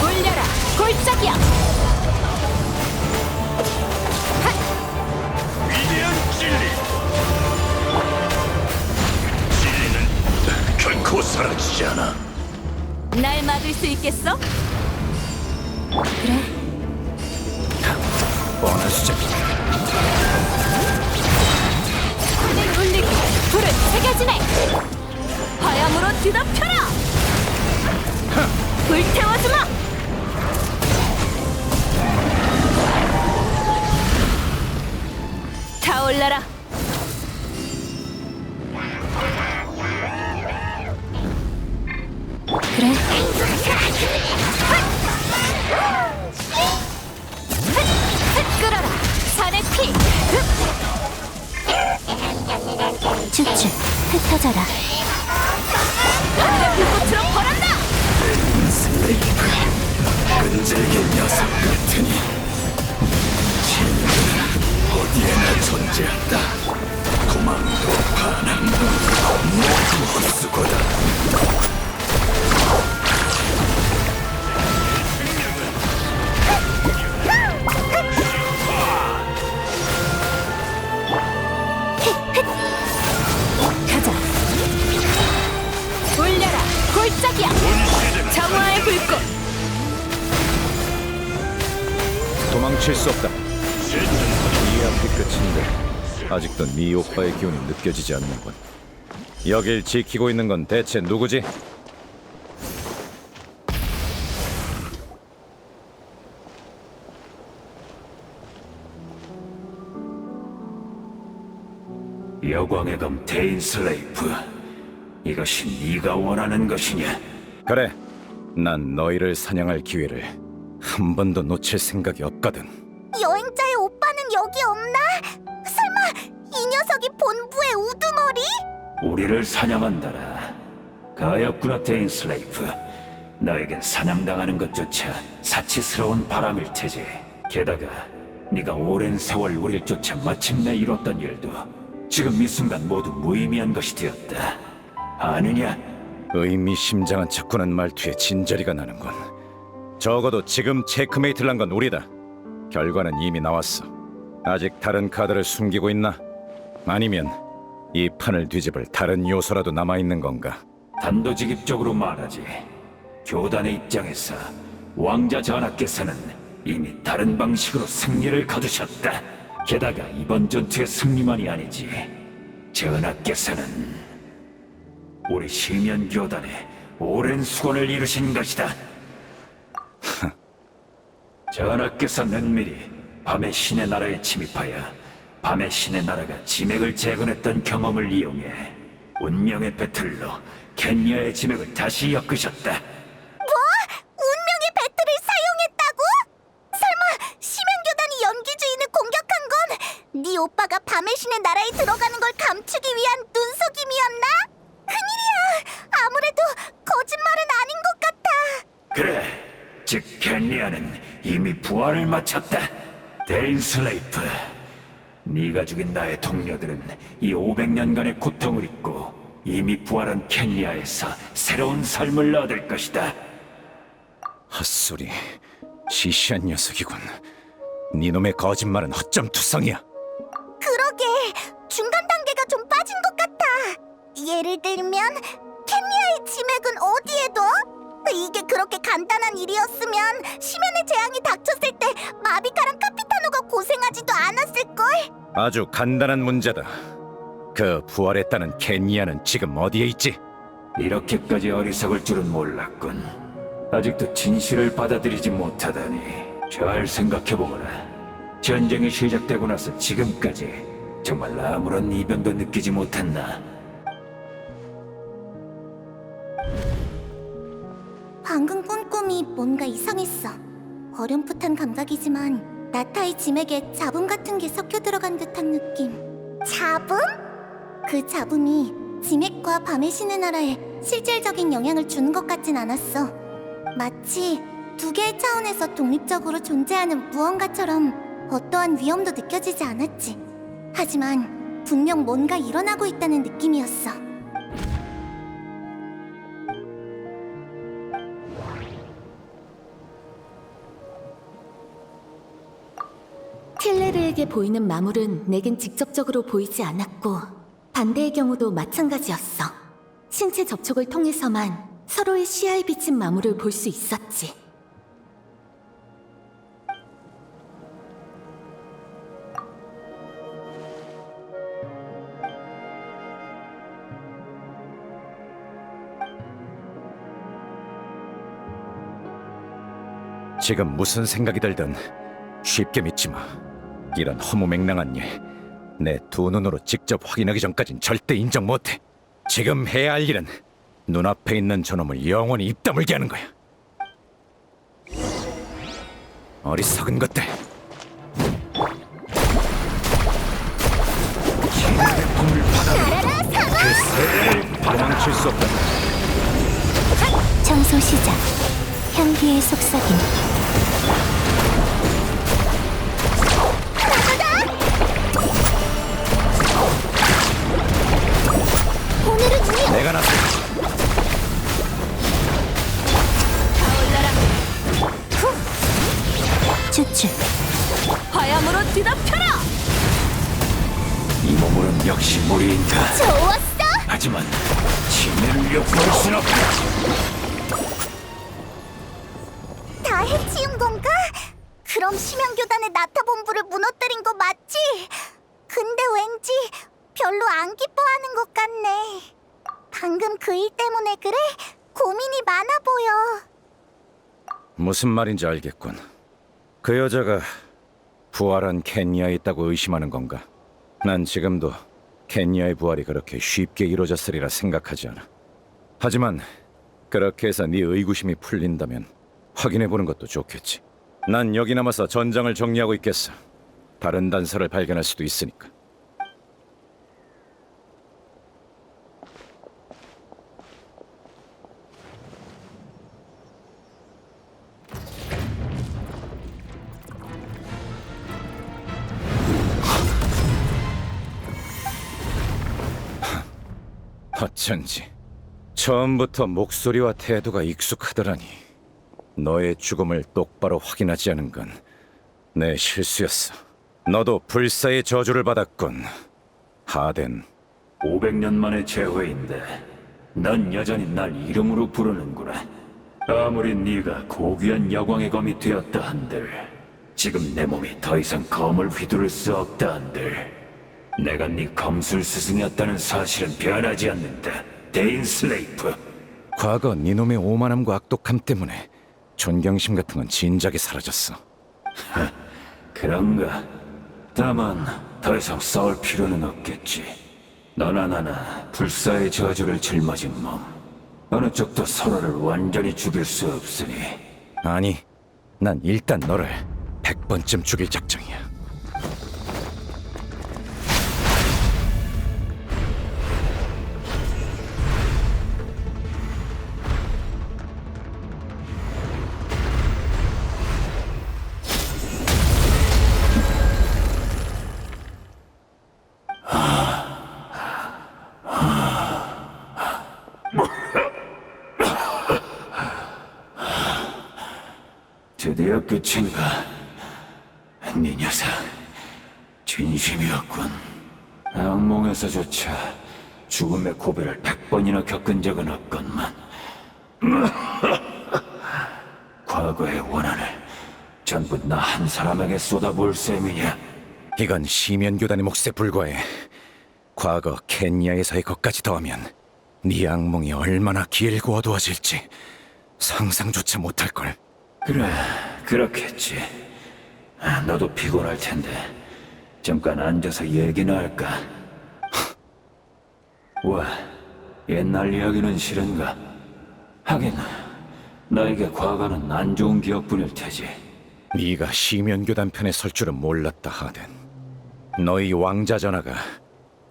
Speaker 2: 올려라. 골짜기야.
Speaker 4: 위대한 진리. 진리는 결코 사라지지 않아.
Speaker 2: 날 막을 수 있겠어?
Speaker 5: 뻔한 수작이다.
Speaker 2: 하늘 울리기. 불을 새겨지네. 화염으로 뒤덮여라. 불태워주마. 타올라라.
Speaker 1: 퍼져라.
Speaker 2: 불꽃처럼 벌한다!
Speaker 5: 끈질긴 녀석 같으니 어디에나 존재한다. 도망도 반항도 모두 헛수고다.
Speaker 2: 가자. 올려라, 골짜기야. 정화의 불꽃.
Speaker 5: 도망칠 수 없다. 이 앞이 끝인데 아직도 네 오빠의 기운이 느껴지지 않는군. 여길 지키고 있는 건 대체 누구지?
Speaker 8: 여광의 검 데인슬레이프, 이것이 네가 원하는 것이냐?
Speaker 5: 그래, 난 너희를 사냥할 기회를 한 번도 놓칠 생각이 없거든.
Speaker 1: 여행자의 오빠는 여기 없나? 설마 이 녀석이 본부의 우두머리?
Speaker 8: 우리를 사냥한다라. 가엾구나 데인슬레이프. 너에겐 사냥당하는 것조차 사치스러운 바람일 테지. 게다가 네가 오랜 세월 우릴 쫓아 마침내 이뤘던 일도 지금 이 순간 모두 무의미한 것이 되었다. 아느냐?
Speaker 5: 의미심장한 척구는 말투에 진저리가 나는군. 적어도 지금 체크메이트를 한 건 우리다. 결과는 이미 나왔어. 아직 다른 카드를 숨기고 있나? 아니면 이 판을 뒤집을 다른 요소라도 남아있는 건가?
Speaker 8: 단도직입적으로 말하지. 교단의 입장에서 왕자 전하께서는 이미 다른 방식으로 승리를 거두셨다. 게다가 이번 전투의 승리만이 아니지. 전하께서는 우리 시면 교단에 오랜 수건을 이루신 것이다. 전하께서 은밀히 밤의 신의 나라에 침입하여 밤의 신의 나라가 지맥을 재건했던 경험을 이용해 운명의 배틀로 켄야의 지맥을 다시 엮으셨다.
Speaker 1: 운명의 배틀을 사용했다고? 설마 시멘교단이 연기주인을 공격한 건 네 오빠가 밤의 신의 나라에 들어가는 걸 감추기 위한 눈속임이었나? 큰일이야. 아무래도 거짓말은 아닌 것 같아.
Speaker 8: 그래, 즉 켄야는 이미 부활을 마쳤다. 데인슬레이프, 네가 죽인 나의 동료들은 이 500년간의 고통을 잊고 이미 부활한 켄야에서 새로운 삶을 얻을 것이다.
Speaker 5: 헛소리, 시시한 녀석이군. 네놈의 거짓말은 허점투성이야.
Speaker 1: 그러게, 중간 단계가 좀 빠진 것 같아. 예를 들면 켄야의 지맥은 어디에 둬? 이게 그렇게 간단한 일이었으면 시멘의 재앙이 닥쳤을 때 마비카랑 카피타노가 고생하지도 않았을걸?
Speaker 5: 아주 간단한 문제다. 그 부활했다는 켄야는 지금 어디에 있지?
Speaker 8: 이렇게까지 어리석을 줄은 몰랐군. 아직도 진실을 받아들이지 못하다니. 잘 생각해보거라. 전쟁이 시작되고 나서 지금까지 정말 아무런 이변도 느끼지 못했나?
Speaker 1: 방금 꾼 꿈이 뭔가 이상했어. 어렴풋한 감각이지만 나타의 지맥에 잡음 같은 게 섞여 들어간 듯한 느낌. 잡음? 그 잡음이 지맥과 밤의 신의 나라에 실질적인 영향을 주는 것 같진 않았어. 마치 두 개의 차원에서 독립적으로 존재하는 무언가처럼 어떠한 위험도 느껴지지 않았지. 하지만 분명 뭔가 일어나고 있다는 느낌이었어.
Speaker 6: 틸레르에게 보이는 마물은 내겐 직접적으로 보이지 않았고 반대의 경우도 마찬가지였어. 신체 접촉을 통해서만 서로의 시야에 비친 마물을 볼 수 있었지.
Speaker 5: 지금 무슨 생각이 들든 쉽게 믿지 마. 이런 허무맹랑한 일, 내 두 눈으로 직접 확인하기 전까진 절대 인정 못해. 지금 해야 할 일은 눈앞에 있는 저놈을 영원히 입 다물게 하는 거야. 어리석은 것들.
Speaker 1: 나라라 사과!
Speaker 5: 도망칠 수 없다.
Speaker 6: 청소 시작. 향기의 속삭임. 오늘은 운이
Speaker 5: 내가 나서
Speaker 6: 추출.
Speaker 2: 화염으로 뒤덮여라!
Speaker 8: 이 몸으로는 역시 무리인가.
Speaker 6: 좋았어.
Speaker 8: 하지만 진해를 엿볼 순 없다.
Speaker 1: 다 해치운 건가? 그럼 심연교단의 나타본부를 무너뜨린 거 맞지? 근데 왠지 별로 안 기뻐하는 것 같네. 방금 그 일 때문에 그래? 고민이 많아 보여.
Speaker 5: 무슨 말인지 알겠군. 그 여자가 부활한 켄야에 있다고 의심하는 건가? 난 지금도 켄야의 부활이 그렇게 쉽게 이루어졌으리라 생각하지 않아. 하지만 그렇게 해서 네 의구심이 풀린다면 확인해보는 것도 좋겠지. 난 여기 남아서 전장을 정리하고 있겠어. 다른 단서를 발견할 수도 있으니까. 어쩐지 처음부터 목소리와 태도가 익숙하더라니. 너의 죽음을 똑바로 확인하지 않은 건 내 실수였어. 너도 불사의 저주를 받았군, 하덴.
Speaker 8: 500년 만의 재회인데 넌 여전히 날 이름으로 부르는구나. 아무리 네가 고귀한 여광의 검이 되었다 한들 지금 내 몸이 더 이상 검을 휘두를 수 없다 한들 내가 네 검술 스승이었다는 사실은 변하지 않는다. 데인 슬레이프.
Speaker 5: 과거 네놈의 오만함과 악독함 때문에 존경심 같은 건 진작에 사라졌어.
Speaker 8: 그런가? 다만 더 이상 싸울 필요는 없겠지. 너나 나나 불사의 저주를 짊어진 몸. 어느 쪽도 서로를 완전히 죽일 수 없으니
Speaker 5: 아니, 난 일단 너를 100번쯤 죽일 작정이야.
Speaker 8: 드디어 끝인가? 네 녀석 진심이었군. 악몽에서조차 죽음의 고비를 100번이나 겪은 적은 없건만 과거의 원한을 전부 나 한 사람에게 쏟아부을 셈이냐?
Speaker 5: 이건 시면교단의 몫에 불과해. 과거 켄야에서의 것까지 더하면 네 악몽이 얼마나 길고 어두워질지 상상조차 못할걸.
Speaker 8: 그래, 그렇겠지. 너도 피곤할 텐데 잠깐 앉아서 얘기나 할까? 와, 옛날 이야기는 싫은가? 하긴 나에게 과거는 안 좋은 기억뿐일 테지.
Speaker 5: 네가 시면교단 편에 설 줄은 몰랐다, 하덴. 너희 왕자 전하가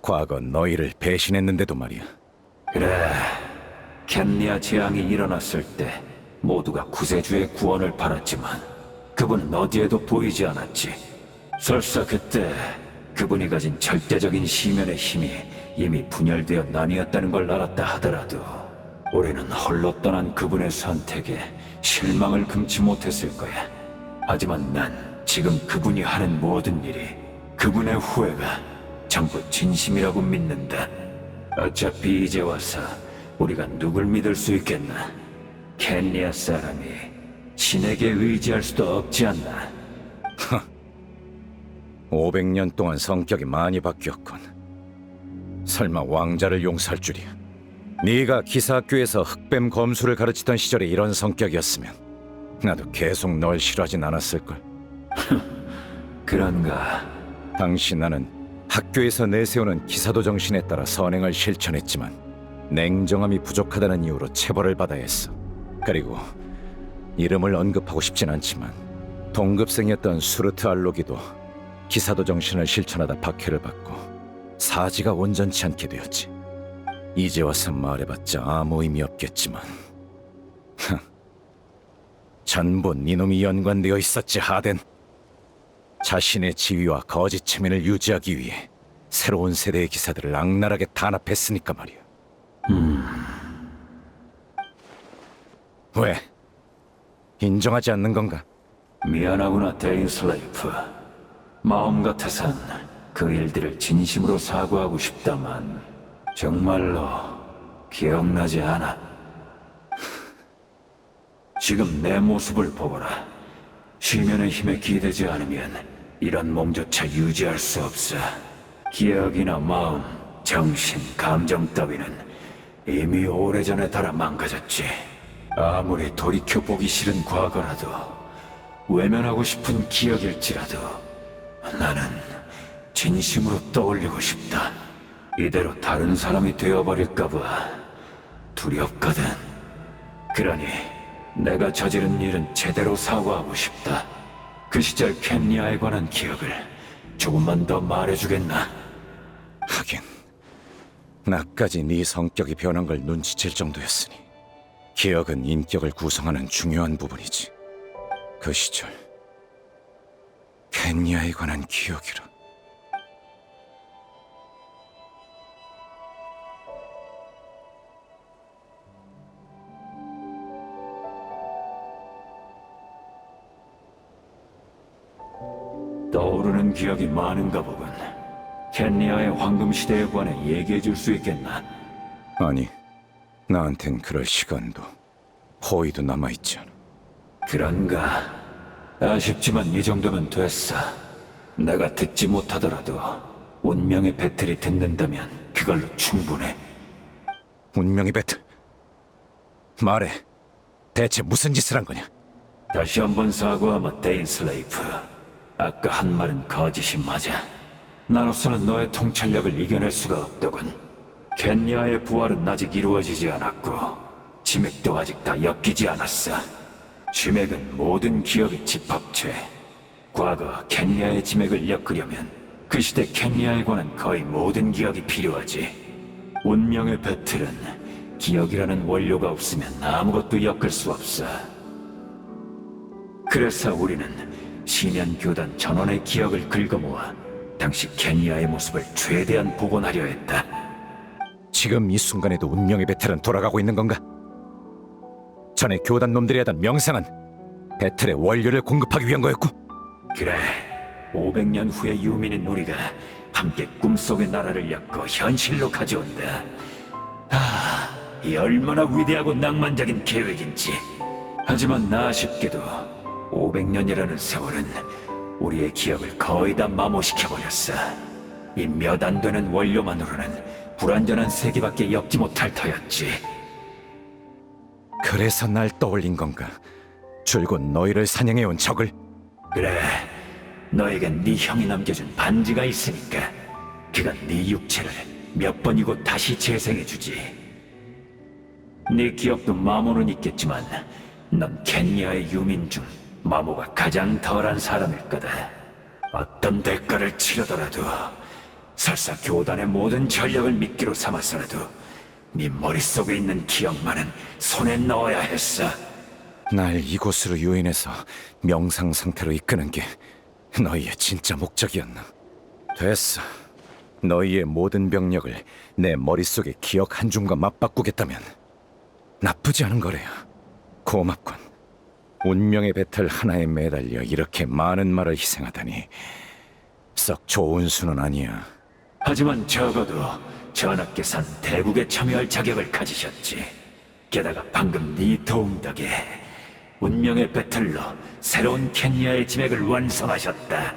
Speaker 5: 과거 너희를 배신했는데도 말이야.
Speaker 8: 그래, 켄리아 재앙이 일어났을 때 모두가 구세주의 구원을 바랐지만 그분은 어디에도 보이지 않았지. 설사 그때 그분이 가진 절대적인 시면의 힘이 이미 분열되어 나뉘었다는 걸 알았다 하더라도 우리는 홀로 떠난 그분의 선택에 실망을 금치 못했을 거야. 하지만 난 지금 그분이 하는 모든 일이 그분의 후회가 전부 진심이라고 믿는다. 어차피 이제 와서 우리가 누굴 믿을 수 있겠나? 켄리아 사람이 신에게 의지할 수도 없지 않나?
Speaker 5: 500년 동안 성격이 많이 바뀌었군. 설마 왕자를 용서할 줄이야. 네가 기사학교에서 흑뱀 검술을 가르치던 시절에 이런 성격이었으면 나도 계속 널 싫어하진 않았을걸.
Speaker 8: 그런가?
Speaker 5: 당시 나는 학교에서 내세우는 기사도 정신에 따라 선행을 실천했지만 냉정함이 부족하다는 이유로 체벌을 받아야 했어. 그리고 이름을 언급하고 싶진 않지만 동급생이었던 수르트 알로기도 기사도 정신을 실천하다 박해를 받고 사지가 온전치 않게 되었지. 이제 와서 말해봤자 아무 의미 없겠지만 전부 네놈이 연관되어 있었지. 하덴, 자신의 지위와 거짓 체면을 유지하기 위해 새로운 세대의 기사들을 악랄하게 탄압했으니까 말이야. 왜? 인정하지 않는 건가?
Speaker 8: 미안하구나, 데인슬레이프. 마음 같아선 그 일들을 진심으로 사과하고 싶다만 정말로 기억나지 않아. 지금 내 모습을 보거라. 쉬면의 힘에 기대지 않으면 이런 몸조차 유지할 수 없어. 기억이나 마음, 정신, 감정 따위는 이미 오래전에 달아 망가졌지. 아무리 돌이켜보기 싫은 과거라도, 외면하고 싶은 기억일지라도 나는 진심으로 떠올리고 싶다. 이대로 다른 사람이 되어버릴까봐 두렵거든. 그러니 내가 저지른 일은 제대로 사과하고 싶다. 그 시절 켄리아에 관한 기억을 조금만 더 말해주겠나?
Speaker 5: 하긴 나까지 네 성격이 변한 걸 눈치챌 정도였으니 기억은 인격을 구성하는 중요한 부분이지. 그 시절 켄리아에 관한 기억이라.
Speaker 8: 떠오르는 기억이 많은가 보군. 켄리아의 황금시대에 관해 얘기해줄 수 있겠나?
Speaker 5: 아니, 나한텐 그럴 시간도 호의도 남아있지 않아.
Speaker 8: 그런가? 아쉽지만 이 정도면 됐어. 내가 듣지 못하더라도 운명의 배틀이 듣는다면 그걸로 충분해.
Speaker 5: 운명의 배틀. 말해, 대체 무슨 짓을 한 거냐?
Speaker 8: 다시 한번 사과하마, 데인슬레이프. 아까 한 말은 거짓이 맞아. 나로서는 너의 통찰력을 이겨낼 수가 없더군. 켄리아의 부활은 아직 이루어지지 않았고 지맥도 아직 다 엮이지 않았어. 지맥은 모든 기억의 집합체. 과거 켄리아의 지맥을 엮으려면 그 시대 켄리아에 관한 거의 모든 기억이 필요하지. 운명의 배틀은 기억이라는 원료가 없으면 아무것도 엮을 수 없어. 그래서 우리는 시면 교단 전원의 기억을 긁어모아 당시 켄리아의 모습을 최대한 복원하려 했다.
Speaker 5: 지금 이 순간에도 운명의 배틀은 돌아가고 있는 건가? 전에 교단 놈들이 하던 명상은 배틀의 원료를 공급하기 위한 거였고,
Speaker 8: 그래, 500년 후의 유민인 우리가 함께 꿈속의 나라를 엮어 현실로 가져온다. 이 얼마나 위대하고 낭만적인 계획인지. 하지만 아쉽게도 500년이라는 세월은 우리의 기억을 거의 다 마모시켜버렸어. 이 몇 안 되는 원료만으로는 불완전한 세계밖에 엮지 못할 터였지.
Speaker 5: 그래서 날 떠올린 건가? 줄곧 너희를 사냥해온 적을.
Speaker 8: 그래, 너에겐 네 형이 남겨준 반지가 있으니까 그가 네 육체를 몇 번이고 다시 재생해주지. 네 기억도 마모는 있겠지만 넌 켄리아의 유민 중 마모가 가장 덜한 사람일 거다. 어떤 대가를 치르더라도, 설사 교단의 모든 전력을 미끼로 삼아서라도 네 머릿속에 있는 기억만은 손에 넣어야 했어.
Speaker 5: 날 이곳으로 유인해서 명상 상태로 이끄는 게 너희의 진짜 목적이었나? 됐어. 너희의 모든 병력을 내 머릿속의 기억 한 줌과 맞바꾸겠다면 나쁘지 않은 거래요. 고맙군. 운명의 배틀 하나에 매달려 이렇게 많은 말을 희생하다니 썩 좋은 수는 아니야.
Speaker 8: 하지만 적어도 전하께서는 대국에 참여할 자격을 가지셨지. 게다가 방금 네 도움 덕에 운명의 배틀로 새로운 켄리아의 지맥을 완성하셨다.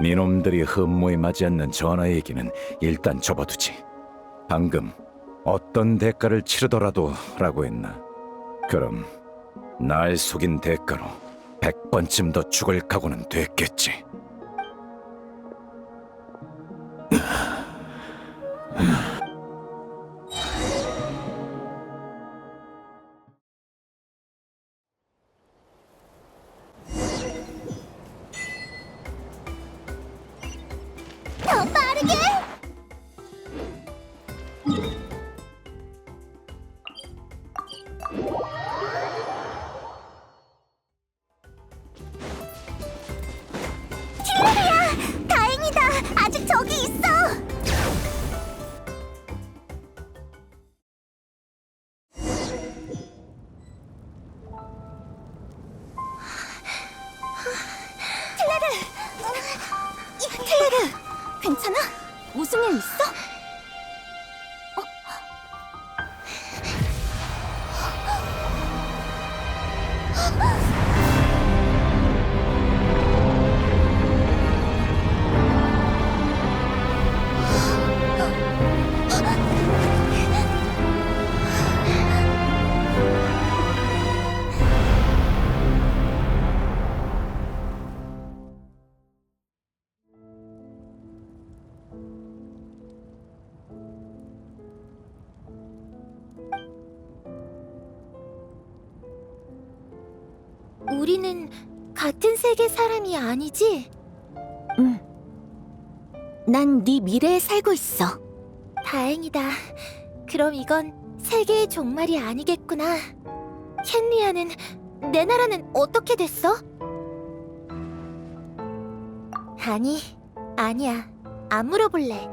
Speaker 5: 니놈들이 흠모에 맞지 않는 전하의 얘기는 일단 접어두지. 방금 어떤 대가를 치르더라도 라고 했나? 그럼 날 속인 대가로 100번쯤 더 죽을 각오는 됐겠지.
Speaker 1: 더 빠르게! 틸레르야! 다행이다! 아직 저기 있어! 틸레르! 괜찮아? 무슨 일 있어?
Speaker 6: 우리는 같은 세계 사람이 아니지?
Speaker 1: 난 네 미래에 살고 있어.
Speaker 6: 다행이다. 그럼 이건 세계의 종말이 아니겠구나. 켄리아는 내 나라는 어떻게 됐어? 아니야. 안 물어볼래.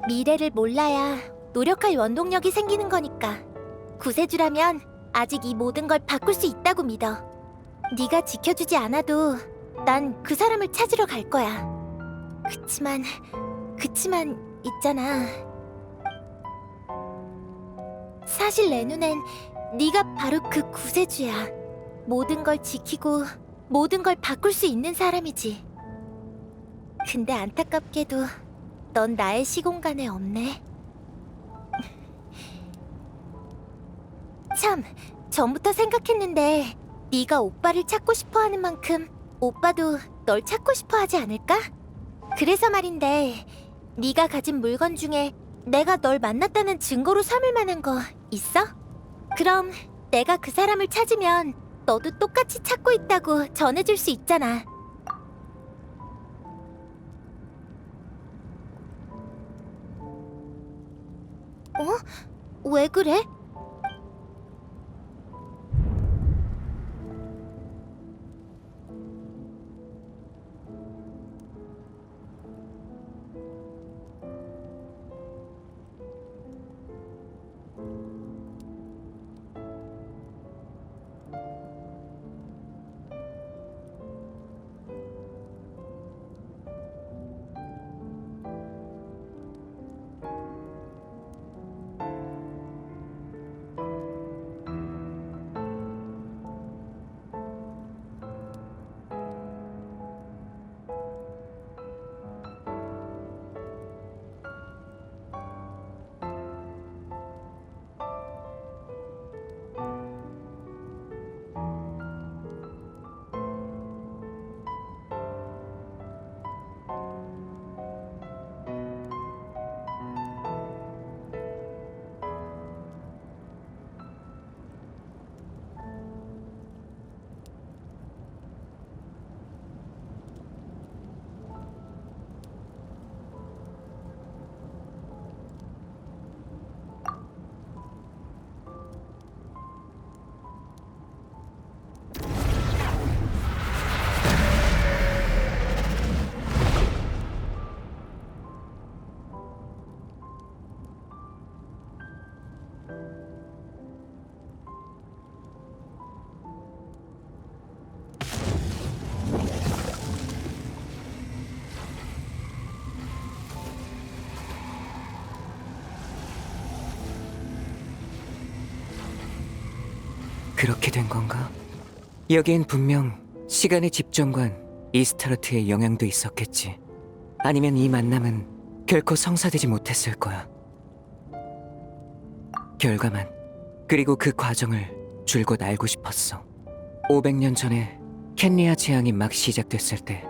Speaker 6: 미래를 몰라야 노력할 원동력이 생기는 거니까. 구세주라면 아직 이 모든 걸 바꿀 수 있다고 믿어. 네가 지켜주지 않아도 난 그 사람을 찾으러 갈 거야. 그치만 있잖아. 사실 내 눈엔 네가 바로 그 구세주야. 모든 걸 지키고 모든 걸 바꿀 수 있는 사람이지. 근데 안타깝게도 넌 나의 시공간에 없네. 참, 전부터 생각했는데 네가 오빠를 찾고 싶어하는 만큼 오빠도 널 찾고 싶어하지 않을까? 그래서 말인데 네가 가진 물건 중에 내가 널 만났다는 증거로 삼을 만한 거 있어? 그럼 내가 그 사람을 찾으면 너도 똑같이 찾고 있다고 전해줄 수 있잖아. 왜 그래?
Speaker 9: 그렇게 된 건가? 여기엔 분명 시간의 집정관 이스타르트의 영향도 있었겠지. 아니면 이 만남은 결코 성사되지 못했을 거야. 결과만, 그리고 그 과정을 줄곧 알고 싶었어. 500년 전에 켄리아 재앙이 막 시작됐을 때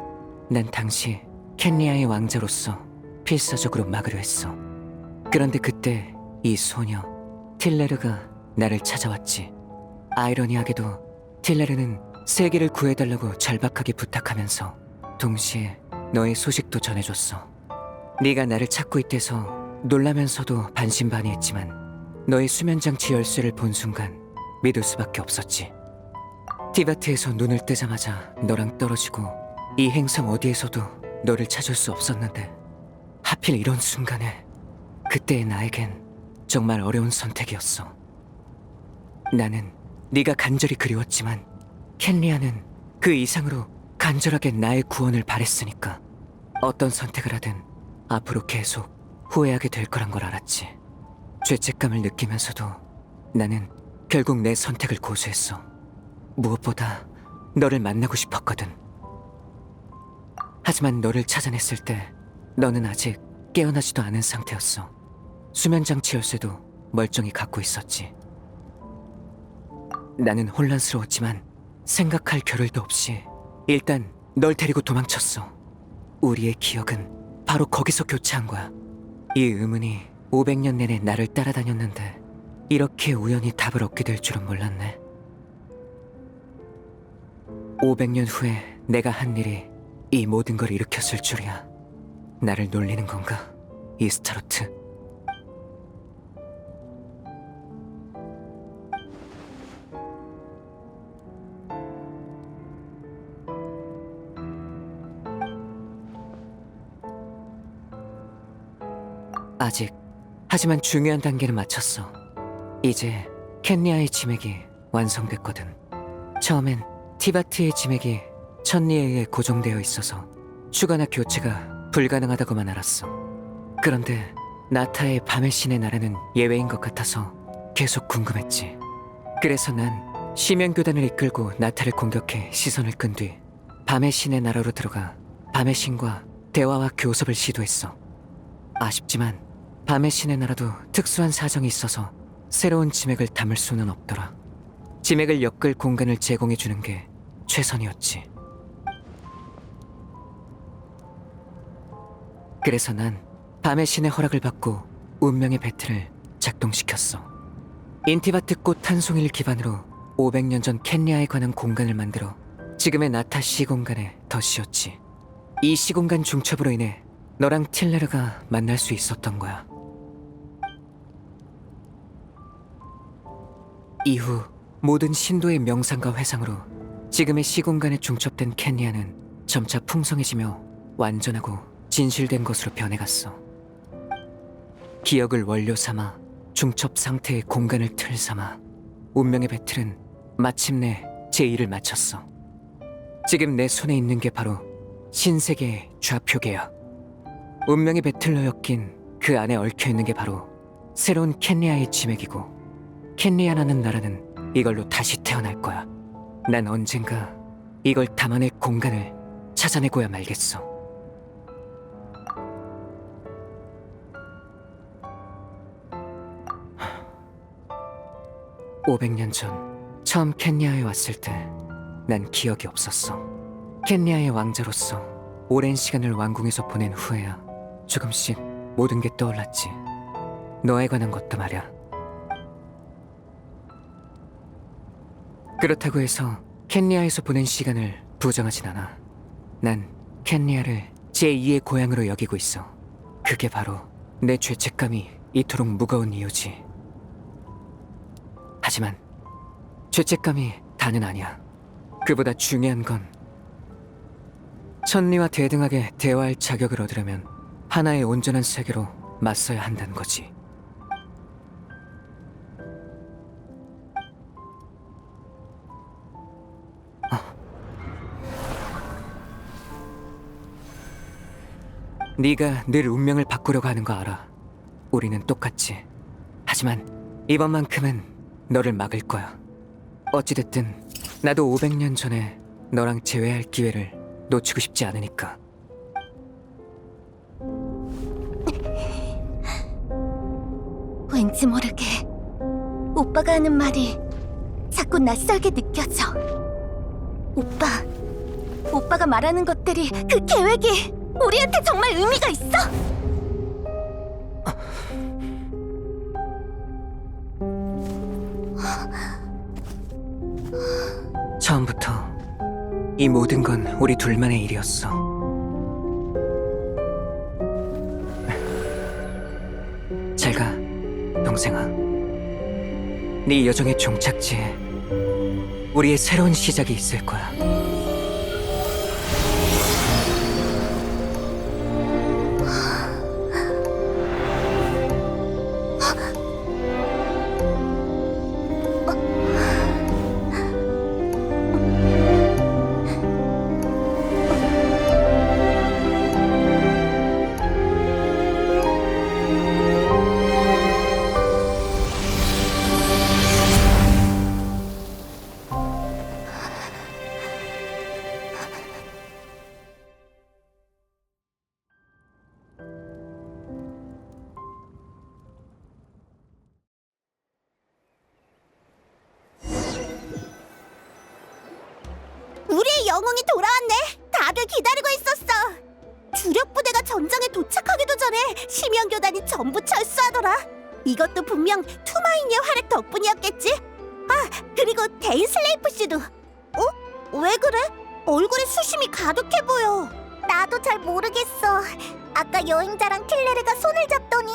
Speaker 9: 난 당시 켄리아의 왕자로서 필사적으로 막으려 했어. 그런데 그때 이 소녀 틸레르가 나를 찾아왔지. 아이러니하게도 틸레르는 세계를 구해달라고 절박하게 부탁하면서 동시에 너의 소식도 전해줬어. 네가 나를 찾고 있대서 놀라면서도 반신반의했지만 너의 수면장치 열쇠를 본 순간 믿을 수밖에 없었지. 티바트에서 눈을 뜨자마자 너랑 떨어지고 이 행성 어디에서도 너를 찾을 수 없었는데 하필 이런 순간에 그때의 나에겐 정말 어려운 선택이었어. 나는 네가 간절히 그리웠지만 켄리아는 그 이상으로 간절하게 나의 구원을 바랬으니까 어떤 선택을 하든 앞으로 계속 후회하게 될 거란 걸 알았지. 죄책감을 느끼면서도 나는 결국 내 선택을 고수했어. 무엇보다 너를 만나고 싶었거든. 하지만 너를 찾아냈을 때 너는 아직 깨어나지도 않은 상태였어. 수면장치 열쇠도 멀쩡히 갖고 있었지. 나는 혼란스러웠지만 생각할 겨를도 없이 일단 널 데리고 도망쳤어. 우리의 기억은 바로 거기서 교차한 거야. 이 의문이 500년 내내 나를 따라다녔는데 이렇게 우연히 답을 얻게 될 줄은 몰랐네. 500년 후에 내가 한 일이 이 모든 걸 일으켰을 줄이야. 나를 놀리는 건가, 이스타로트? 아직, 하지만 중요한 단계는 마쳤어. 이제 켄리아의 지맥이 완성됐거든. 처음엔 티바트의 지맥이 천리에 의해 고정되어 있어서 추가나 교체가 불가능하다고만 알았어. 그런데 나타의 밤의 신의 나라는 예외인 것 같아서 계속 궁금했지. 그래서 난 시면교단을 이끌고 나타를 공격해 시선을 끈 뒤 밤의 신의 나라로 들어가 밤의 신과 대화와 교섭을 시도했어. 아쉽지만 밤의 신의 나라도 특수한 사정이 있어서 새로운 지맥을 담을 수는 없더라. 지맥을 엮을 공간을 제공해주는 게 최선이었지. 그래서 난 밤의 신의 허락을 받고 운명의 배틀을 작동시켰어. 인티바트 꽃 한 송이를 기반으로 500년 전 켄리아에 관한 공간을 만들어 지금의 나타 시공간에 더 씌웠지. 이 시공간 중첩으로 인해 너랑 틸레르가 만날 수 있었던 거야. 이후 모든 신도의 명상과 회상으로 지금의 시공간에 중첩된 켄리아는 점차 풍성해지며 완전하고 진실된 것으로 변해갔어. 기억을 원료 삼아 중첩 상태의 공간을 틀 삼아 운명의 배틀은 마침내 제2를 마쳤어. 지금 내 손에 있는 게 바로 신세계의 좌표계야. 운명의 배틀로 엮인 그 안에 얽혀있는 게 바로 새로운 켄리아의 지맥이고, 켄리아라는 나라는 이걸로 다시 태어날 거야. 난 언젠가 이걸 담아낼 공간을 찾아내고야 말겠어. (500년) 전 처음 켄리아에 왔을 때 난 기억이 없었어. 켄리아의 왕자로서 오랜 시간을 왕궁에서 보낸 후에야 조금씩 모든 게 떠올랐지. 너에 관한 것도 말야. 그렇다고 해서 켄리아에서 보낸 시간을 부정하진 않아. 난 켄리아를 제2의 고향으로 여기고 있어. 그게 바로 내 죄책감이 이토록 무거운 이유지. 하지만 죄책감이 다는 아니야. 그보다 중요한 건 천리와 대등하게 대화할 자격을 얻으려면 하나의 온전한 세계로 맞서야 한다는 거지. 네가 늘 운명을 바꾸려고 하는 거 알아. 우리는 똑같지. 하지만 이번만큼은 너를 막을 거야. 어찌됐든 나도 500년 전에 너랑 재회할 기회를 놓치고 싶지 않으니까.
Speaker 6: 왠지 모르게 오빠가 하는 말이 자꾸 낯설게 느껴져. 오빠가 말하는 것들이, 그 계획이 우리한테 정말 의미가 있어?
Speaker 9: 처음부터 이 모든 건 우리 둘만의 일이었어. 잘 가, 동생아. 네 여정의 종착지에 우리의 새로운 시작이 있을 거야.
Speaker 1: 우리의 영웅이 돌아왔네. 다들 기다리고 있었어. 주력 부대가 전장에 도착하기도 전에 심연교단이 전부 철수하더라. 이것도 분명 투마인의 활약 덕분이었겠지? 아, 그리고 데인슬레이프 씨도. 어? 왜 그래? 얼굴에 수심이 가득해 보여. 나도 잘 모르겠어. 아까 여행자랑 킬레르가 손을 잡더니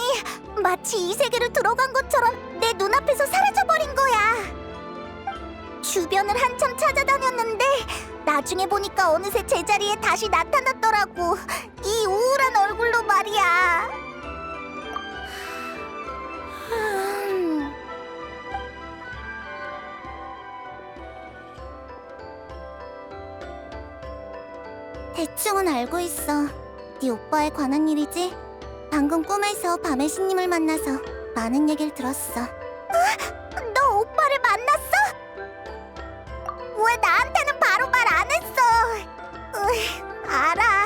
Speaker 1: 마치 이 세계로 들어간 것처럼 내 눈앞에서 사라져버린 거야. 주변을 한참 찾아다녔는데 나중에 보니까 어느새 제자리에 다시 나타났더라고. 이 우울한 얼굴로 말이야. 대충은 알고 있어. 네 오빠에 관한 일이지? 방금 꿈에서 밤의 신님을 만나서 많은 얘기를 들었어. 너 오빠를 만났어? 왜 나한테는 바로 말 안 했어? 알아.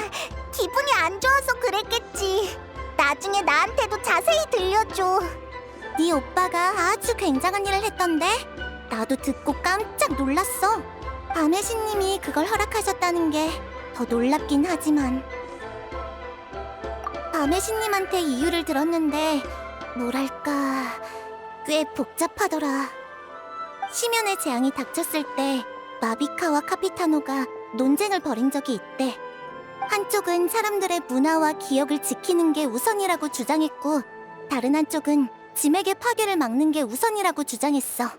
Speaker 1: 기분이 안 좋아서 그랬겠지. 나중에 나한테도 자세히 들려줘. 네 오빠가 아주 굉장한 일을 했던데 나도 듣고 깜짝 놀랐어. 밤의 신님이 그걸 허락하셨다는 게 더 놀랍긴 하지만 밤의 신님한테 이유를 들었는데 뭐랄까 꽤 복잡하더라. 심연의 재앙이 닥쳤을 때 마비카와 카피타노가 논쟁을 벌인 적이 있대. 한쪽은 사람들의 문화와 기억을 지키는 게 우선이라고 주장했고 다른 한쪽은 짐에게 파괴를 막는 게 우선이라고 주장했어.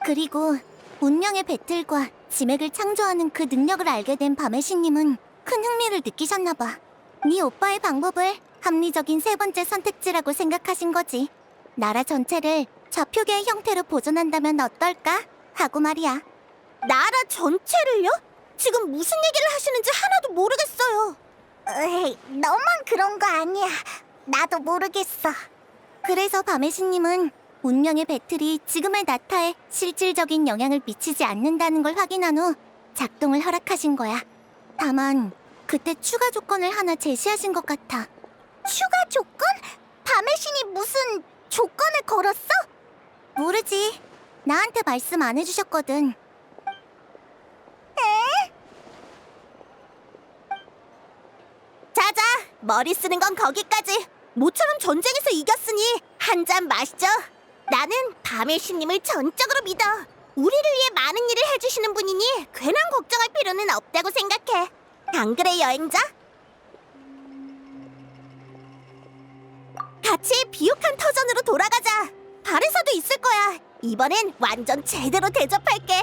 Speaker 1: 그리고 운명의 배틀과 짐액을 창조하는 그 능력을 알게 된 밤의 신님은 큰 흥미를 느끼셨나 봐. 네 오빠의 방법을 합리적인 세 번째 선택지라고 생각하신 거지. 나라 전체를 좌표계의 형태로 보존한다면 어떨까? 하고 말이야. 나라 전체를요? 지금 무슨 얘기를 하시는지 하나도 모르겠어요. 에이, 너만 그런 거 아니야. 나도 모르겠어. 그래서 밤의 신님은 운명의 배틀이 지금의 나타에 실질적인 영향을 미치지 않는다는 걸 확인한 후 작동을 허락하신 거야. 다만 그때 추가 조건을 하나 제시하신 것 같아. 추가 조건? 밤의 신이 무슨 조건을 걸었어? 모르지. 나한테 말씀 안 해주셨거든. 자자, 머리 쓰는 건 거기까지. 모처럼 전쟁에서 이겼으니 한 잔 마시죠. 나는 밤의 신님을 전적으로 믿어. 우리를 위해 많은 일을 해주시는 분이니 괜한 걱정할 필요는 없다고 생각해. 안 그래, 여행자? 같이 비옥한 터전으로 돌아가자. 발에서도 있을 거야. 이번엔 완전 제대로 대접할게.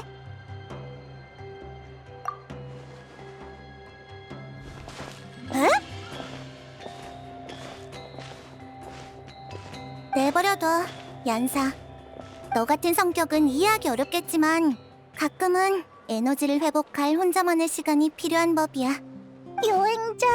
Speaker 1: 에? 내버려둬, 얀사. 너 같은 성격은 이해하기 어렵겠지만 가끔은 에너지를 회복할 혼자만의 시간이 필요한 법이야. 여행자.